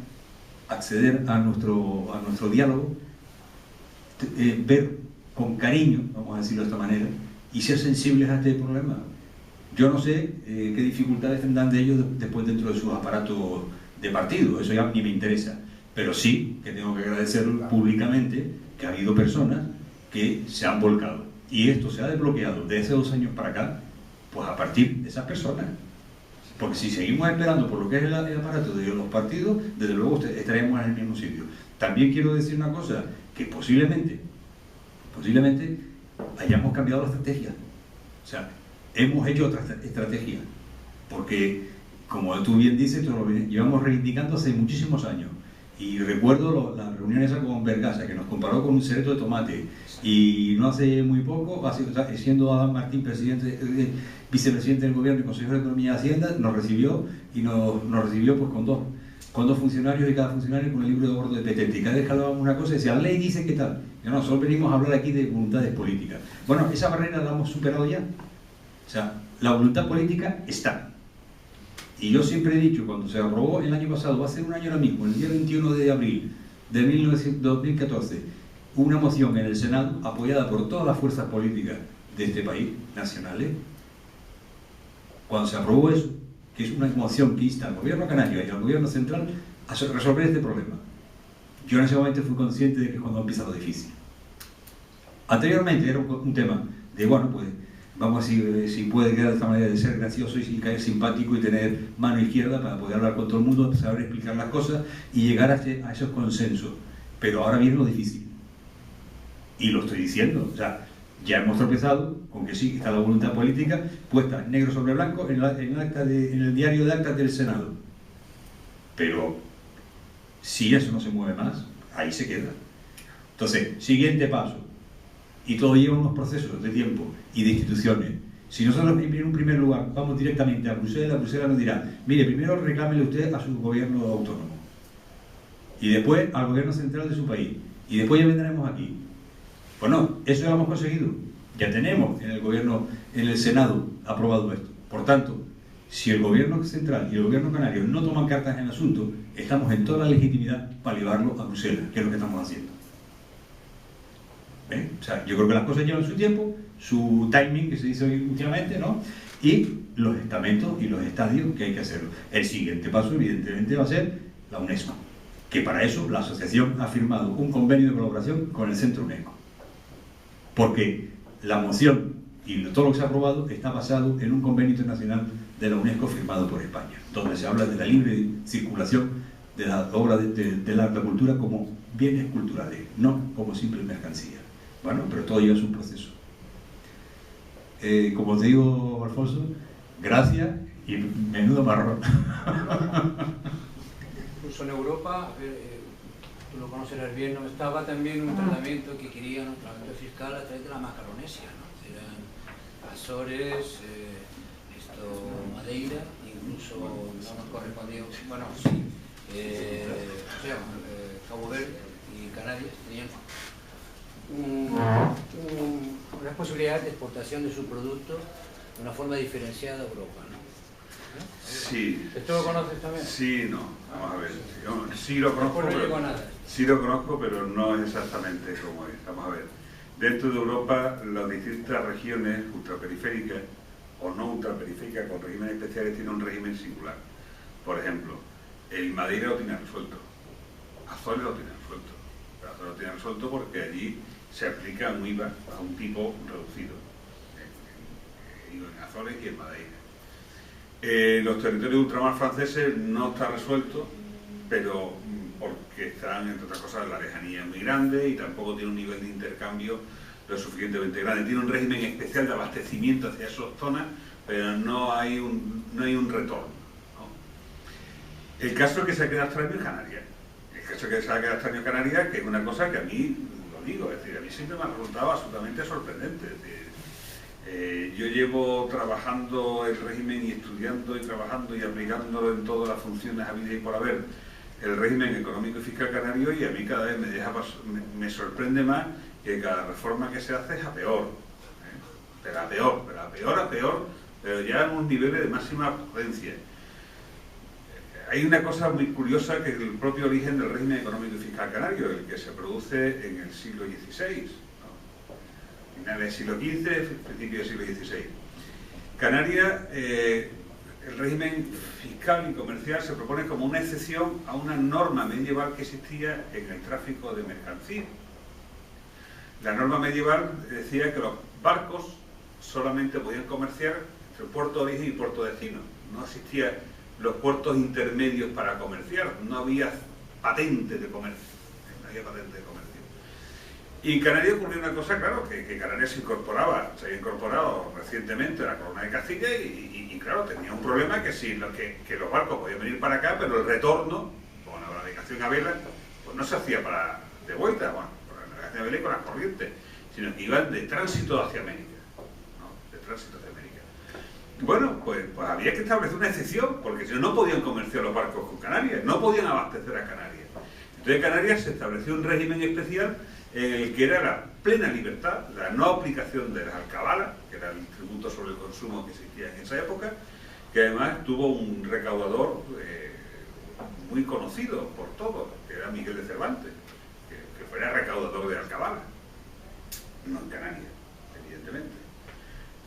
acceder a nuestro diálogo, ver con cariño, vamos a decirlo de esta manera, y ser sensibles a este problema. Yo no sé qué dificultades tendrán de ellos después dentro de sus aparatos de partido, eso ya ni me interesa, pero sí que tengo que agradecer públicamente que ha habido personas que se han volcado, y esto se ha desbloqueado desde hace 2 años para acá, pues a partir de esas personas. Porque si seguimos esperando por lo que es el aparato de los partidos, desde luego estaremos en el mismo sitio. También quiero decir una cosa, que posiblemente hayamos cambiado la estrategia. O sea, hemos hecho otra estrategia. Porque, como tú bien dices, esto lo llevamos reivindicando hace muchísimos años. Y recuerdo las reuniones con Vergasa, que nos comparó con un cereto de tomate. Y no hace muy poco, siendo Adán Martín vicepresidente del gobierno y consejero de Economía y Hacienda, nos recibió pues con dos funcionarios y cada funcionario con el libro de bordo de petente. Y cada vez que hablábamos una cosa decía, la ley dice qué tal. Y no, solo venimos a hablar aquí de voluntades políticas. Bueno, esa barrera la hemos superado ya. O sea, la voluntad política está. Y yo siempre he dicho, cuando se aprobó el año pasado, hace un año ahora mismo, el día 21 de abril de 2014, una moción en el Senado apoyada por todas las fuerzas políticas de este país, nacionales. Cuando se aprobó eso, que es una moción que insta al gobierno canario y al gobierno central a resolver este problema, yo en ese momento fui consciente de que cuando empieza lo difícil. Anteriormente era un tema de, bueno, pues vamos a ver si puede quedar de esta manera de ser gracioso y caer simpático y tener mano izquierda para poder hablar con todo el mundo, saber explicar las cosas y llegar a esos consensos. Pero ahora viene lo difícil. Y lo estoy diciendo, o sea, ya hemos tropezado con que sí, está la voluntad política puesta negro sobre blanco en el diario de actas del Senado. Pero si eso no se mueve más, ahí se queda. Entonces, siguiente paso. Y todo lleva unos procesos de tiempo y de instituciones. Si nosotros en un primer lugar vamos directamente a Bruselas nos dirá, mire, primero reclámele usted a su gobierno autónomo. Y después al gobierno central de su país. Y después ya vendremos aquí. Pues no, eso ya lo hemos conseguido. Ya tenemos en el gobierno, en el Senado, aprobado esto. Por tanto, si el gobierno central y el gobierno canario no toman cartas en el asunto, estamos en toda la legitimidad para llevarlo a Bruselas, que es lo que estamos haciendo. ¿Ven? O sea, yo creo que las cosas llevan su tiempo, su timing, que se dice hoy últimamente, ¿no? Y los estamentos y los estadios que hay que hacerlo. El siguiente paso, evidentemente, va a ser la UNESCO, que para eso la asociación ha firmado un convenio de colaboración con el Centro UNESCO. Porque la moción y todo lo que se ha aprobado está basado en un convenio internacional de la UNESCO firmado por España, donde se habla de la libre circulación de la obra de la cultura como bienes culturales, no como simple mercancía. Bueno, pero todo lleva su proceso. Como te digo, Alfonso, gracias y menudo marrón. Incluso en Europa, tú lo conocerás bien, ¿no? Estaba también un tratamiento que querían, un tratamiento fiscal a través de la Macaronesia, ¿no? Eran Azores, Madeira, incluso no nos correspondió, bueno, sí, Cabo Verde y Canarias tenían una posibilidad de exportación de su producto de una forma diferenciada a Europa, ¿no? Sí. ¿Esto lo conoces también? Sí, no. Vamos a ver. Sí lo conozco, pero no es exactamente como es. Vamos a ver. Dentro de Europa, las distintas regiones ultraperiféricas o no ultraperiféricas con regímenes especiales tienen un régimen singular. Por ejemplo, el Madeira lo tiene resuelto. Azores lo tiene resuelto. Pero Azores lo tiene resuelto porque allí se aplica un IVA a un tipo reducido. En Azores y en Madeira. Los territorios de ultramar franceses no está resuelto, pero porque están, entre otras cosas, la lejanía es muy grande y tampoco tiene un nivel de intercambio lo suficientemente grande. Tiene un régimen especial de abastecimiento hacia esas zonas, pero no hay un retorno, ¿no? El caso que se ha quedado extraño en Canarias. El caso que se ha quedado extraño en Canarias, que es una cosa que a mí, lo digo, es decir, a mí siempre me ha resultado absolutamente sorprendente. Es decir, yo llevo trabajando el régimen y estudiando y trabajando y aplicándolo en todas las funciones habidas y por haber el régimen económico y fiscal canario, y a mí cada vez me sorprende más que cada reforma que se hace es a peor, pero a peor, pero ya en unos niveles de máxima potencia. Hay una cosa muy curiosa, que es el propio origen del régimen económico y fiscal canario, el que se produce en el siglo XVI, finales del siglo XV, principio del siglo XVI. Canarias, el régimen fiscal y comercial se propone como una excepción a una norma medieval que existía en el tráfico de mercancías. La norma medieval decía que los barcos solamente podían comerciar entre puerto de origen y puerto de destino. No existían los puertos intermedios para comerciar, no había patente de comercio. Y en Canarias ocurrió una cosa, claro, que Canarias se había incorporado recientemente a la Corona de Castilla y claro, tenía un problema, que sí, que los barcos podían venir para acá, pero el retorno, con la navegación a vela, pues no se hacía de vuelta, bueno, por la navegación a vela y con las corrientes, sino que iban de tránsito hacia América, ¿no? De tránsito hacia América. Bueno, pues había que establecer una excepción, porque si no podían comerciar los barcos con Canarias, no podían abastecer a Canarias. Entonces en Canarias se estableció un régimen especial en el que era la plena libertad, la no aplicación de las alcabalas, que era el tributo sobre el consumo que existía en esa época, que además tuvo un recaudador muy conocido por todos, que era Miguel de Cervantes, que fuera recaudador de alcabalas, no en Canarias, evidentemente.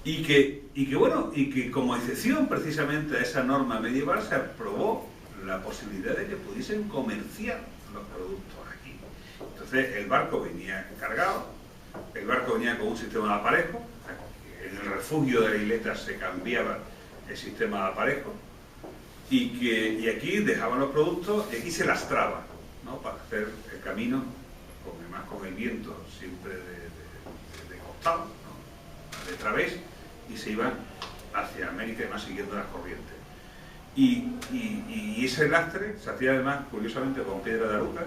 Y que como excepción precisamente a esa norma medieval se aprobó la posibilidad de que pudiesen comerciar los productos aquí. Entonces el barco venía cargado, el barco venía con un sistema de aparejo, en el refugio de la isleta se cambiaba el sistema de aparejo, y aquí dejaban los productos y aquí se lastraba, ¿no? Para hacer el camino, además con el viento siempre de costado, ¿no? De través, y se iban hacia América, además siguiendo las corrientes. Y ese lastre se hacía además, curiosamente, con piedra de aruca,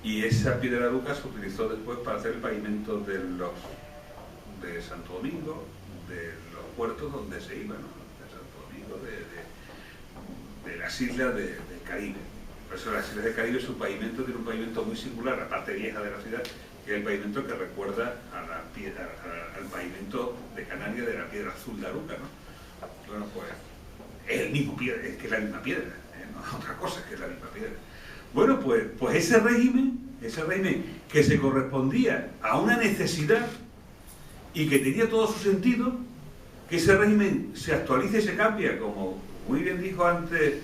y esa piedra de aruca se utilizó después para hacer el pavimento de Santo Domingo, de los puertos donde se iban, ¿no? De Santo Domingo, de las islas del Caribe. Por eso las islas del Caribe, su pavimento tiene un pavimento muy singular, la parte vieja de la ciudad, que es el pavimento que recuerda al pavimento de Canarias de la piedra azul de aruca, ¿no? Bueno, pues es el mismo piedra, es que es la misma piedra, no es otra cosa, es que es la misma piedra. Bueno, pues ese régimen que se correspondía a una necesidad y que tenía todo su sentido, que ese régimen se actualiza y se cambia, como muy bien dijo antes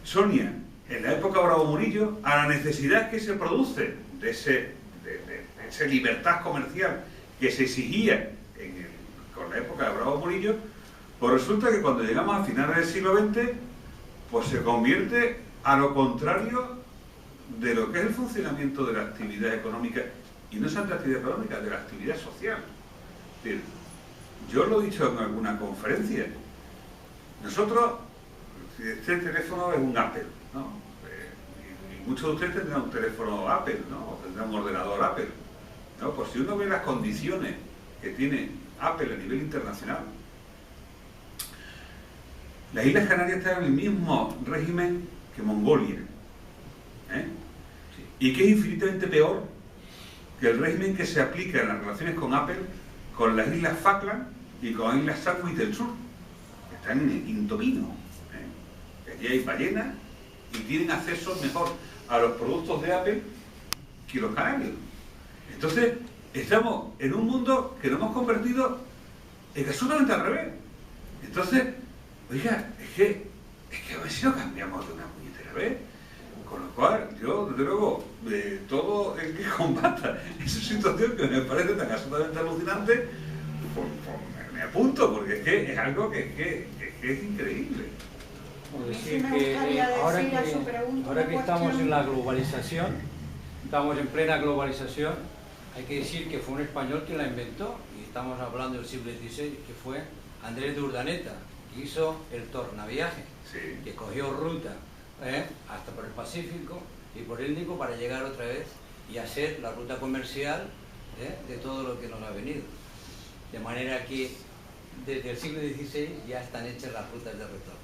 Sonia, en la época Bravo Murillo, a la necesidad que se produce de esa libertad comercial que se exigía con la época de Bravo Murillo, pues resulta que cuando llegamos a finales del siglo XX, pues se convierte a lo contrario de lo que es el funcionamiento de la actividad económica, y no solamente la actividad económica, de la actividad social. Es decir, yo lo he dicho en alguna conferencia, nosotros, este teléfono es un Apple, ¿no? Y muchos de ustedes tendrán un teléfono Apple, ¿no? O tendrán un ordenador Apple, ¿no? Pues si uno ve las condiciones que tiene Apple a nivel internacional, las Islas Canarias están en el mismo régimen que Mongolia, ¿eh? Y que es infinitamente peor que el régimen que se aplica en las relaciones con Apple con las Islas Falkland y con las Islas Sandwich del Sur, que están en el quinto vino, ¿eh? Allí hay ballenas y tienen acceso mejor a los productos de Apple que los canarios. Entonces, estamos en un mundo que nos hemos convertido en absolutamente al revés. Entonces, oiga, es que a ver si lo cambiamos de una puñetera vez. Con lo cual, yo, desde luego, de todo el que combata esa situación que me parece tan absolutamente alucinante, pues me apunto, porque es que es algo que es increíble. Decir que ahora que estamos en la globalización, estamos en plena globalización, hay que decir que fue un español quien la inventó, y estamos hablando del siglo XVI, que fue Andrés de Urdaneta, que hizo el tornaviaje, sí, que cogió ruta hasta por el Pacífico y por el Índico para llegar otra vez y hacer la ruta comercial de todo lo que nos ha venido. De manera que desde el siglo XVI ya están hechas las rutas de retorno.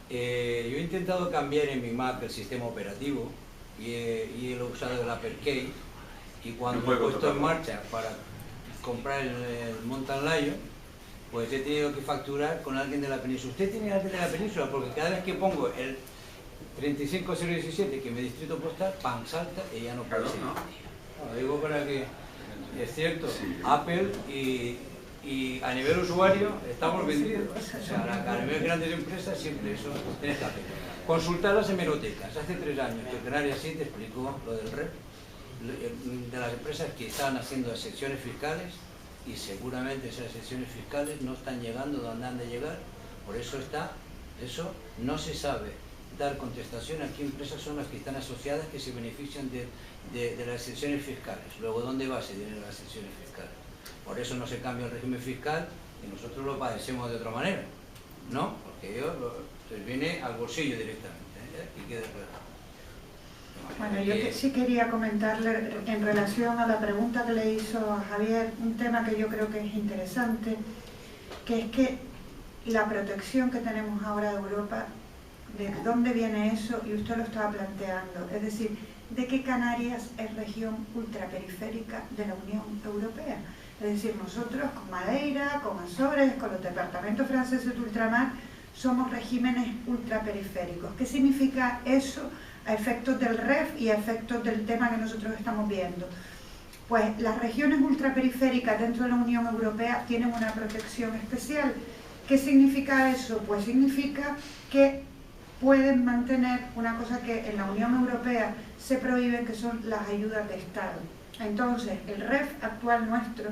Yo he intentado cambiar en mi Mac el sistema operativo y he usado el Apple Key, y cuando me he puesto en marcha para comprar el Mountain Lion, pues he tenido que facturar con alguien de la península. ¿Usted tiene alguien de la península? Porque cada vez que pongo el 35017, que es mi distrito postal, ¡pam!, salta y ya no puede ser. Lo digo para que, es cierto, sí, Apple y a nivel usuario estamos vendidos. O sea, a nivel grandes empresas siempre eso tienes que hacer. Consultar las hemerotecas. Hace 3 años que Canarias sí te explicó lo del REP, de las empresas que estaban haciendo excepciones fiscales, y seguramente esas excepciones fiscales no están llegando donde han de llegar. Por eso no se sabe dar contestación a qué empresas son las que están asociadas, que se benefician de las excepciones fiscales. Luego, ¿dónde va ese dinero de las excepciones fiscales? Por eso no se cambia el régimen fiscal y nosotros lo padecemos de otra manera, ¿no? Porque les viene al bolsillo directamente, y queda claro. Bueno, yo sí quería comentarle en relación a la pregunta que le hizo a Javier, un tema que yo creo que es interesante, que es que la protección que tenemos ahora de Europa, ¿de dónde viene eso? Y usted lo estaba planteando, es decir, ¿de qué Canarias es región ultraperiférica de la Unión Europea? Es decir, nosotros con Madeira, con Azores, con los departamentos franceses de ultramar, somos regímenes ultraperiféricos. ¿Qué significa eso a efectos del REF y a efectos del tema que nosotros estamos viendo? Pues las regiones ultraperiféricas dentro de la Unión Europea tienen una protección especial. ¿Qué significa eso? Pues significa que pueden mantener una cosa que en la Unión Europea se prohíbe, que son las ayudas de Estado. Entonces, el REF actual nuestro,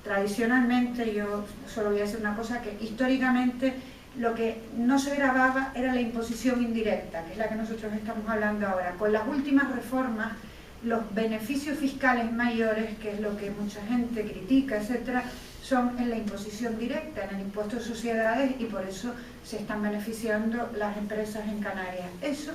tradicionalmente, yo solo voy a decir una cosa, que históricamente lo que no se grababa era la imposición indirecta, que es la que nosotros estamos hablando ahora. Con las últimas reformas, los beneficios fiscales mayores, que es lo que mucha gente critica, etcétera, son en la imposición directa, en el impuesto de sociedades, y por eso se están beneficiando las empresas en Canarias. Eso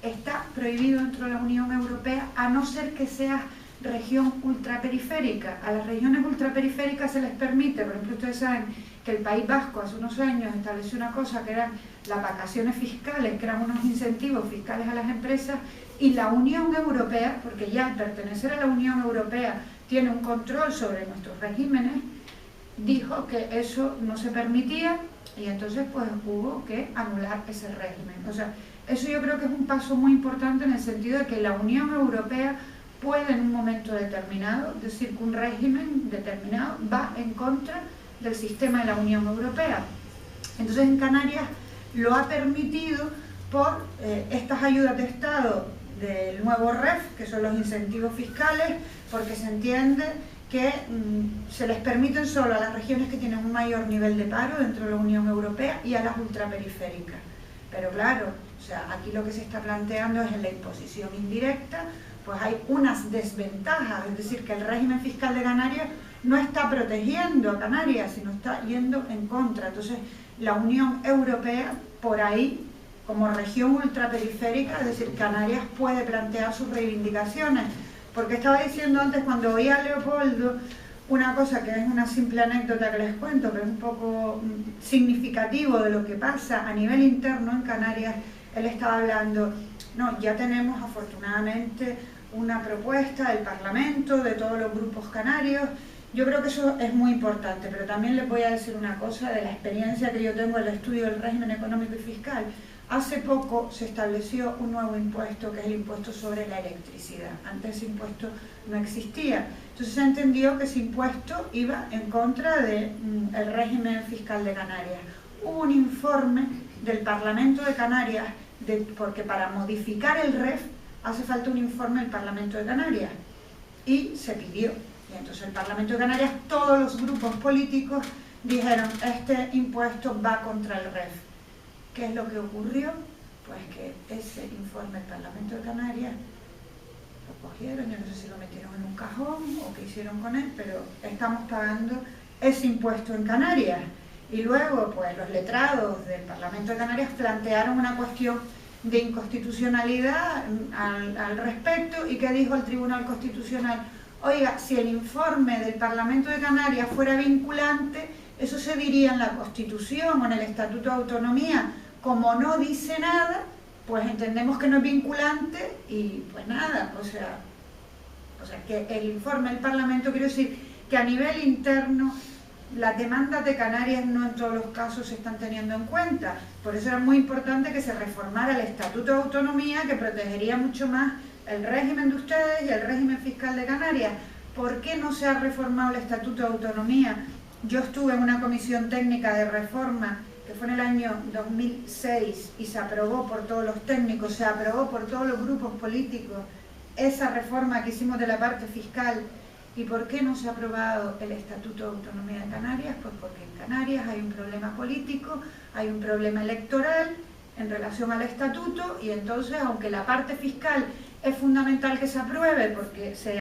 está prohibido dentro de la Unión Europea, a no ser que sea región ultraperiférica. A las regiones ultraperiféricas se les permite, por ejemplo, ustedes saben que el País Vasco hace unos años estableció una cosa que eran las vacaciones fiscales, que eran unos incentivos fiscales a las empresas, y la Unión Europea, porque ya al pertenecer a la Unión Europea tiene un control sobre nuestros regímenes, dijo que eso no se permitía, y entonces pues hubo que anular ese régimen. O sea, eso yo creo que es un paso muy importante en el sentido de que la Unión Europea puede en un momento determinado decir que un régimen determinado va en contra del sistema de la Unión Europea. Entonces en Canarias lo ha permitido por estas ayudas de Estado del nuevo REF, que son los incentivos fiscales, porque se entiende que se les permiten solo a las regiones que tienen un mayor nivel de paro dentro de la Unión Europea y a las ultraperiféricas. Pero claro, o sea, aquí lo que se está planteando es en la imposición indirecta, pues hay unas desventajas, es decir, que el régimen fiscal de Canarias no está protegiendo a Canarias, sino está yendo en contra. Entonces, la Unión Europea, por ahí, como región ultraperiférica, es decir, Canarias puede plantear sus reivindicaciones. Porque estaba diciendo antes, cuando oía a Leopoldo, una cosa que es una simple anécdota que les cuento, pero es un poco significativo de lo que pasa a nivel interno en Canarias. Él estaba hablando, no, ya tenemos afortunadamente una propuesta del Parlamento, de todos los grupos canarios. Yo creo que eso es muy importante, pero también les voy a decir una cosa de la experiencia que yo tengo en el estudio del régimen económico y fiscal. Hace poco se estableció un nuevo impuesto, que es el impuesto sobre la electricidad. Antes ese impuesto no existía. Entonces se entendió que ese impuesto iba en contra del régimen fiscal de Canarias. Hubo un informe del Parlamento de Canarias, porque para modificar el REF hace falta un informe del Parlamento de Canarias. Y se pidió. Y entonces el Parlamento de Canarias, todos los grupos políticos dijeron, este impuesto va contra el REF. ¿Qué es lo que ocurrió? Pues que ese informe del Parlamento de Canarias lo cogieron, yo no sé si lo metieron en un cajón o qué hicieron con él, pero estamos pagando ese impuesto en Canarias. Y luego, pues los letrados del Parlamento de Canarias plantearon una cuestión de inconstitucionalidad al respecto. ¿Y qué dijo el Tribunal Constitucional? Oiga, si el informe del Parlamento de Canarias fuera vinculante, eso se diría en la Constitución o en el Estatuto de Autonomía. Como no dice nada, pues entendemos que no es vinculante y pues nada, o sea que el informe del Parlamento, quiero decir que a nivel interno las demandas de Canarias no en todos los casos se están teniendo en cuenta. Por eso era muy importante que se reformara el Estatuto de Autonomía, que protegería mucho más el régimen de ustedes y el régimen fiscal de Canarias. ¿Por qué no se ha reformado el Estatuto de Autonomía? Yo estuve en una comisión técnica de reforma que fue en el año 2006 y se aprobó por todos los técnicos, se aprobó por todos los grupos políticos esa reforma que hicimos de la parte fiscal. ¿Y por qué no se ha aprobado el Estatuto de Autonomía de Canarias? Pues porque en Canarias hay un problema político, hay un problema electoral en relación al estatuto, y entonces, aunque la parte fiscal es fundamental que se apruebe porque se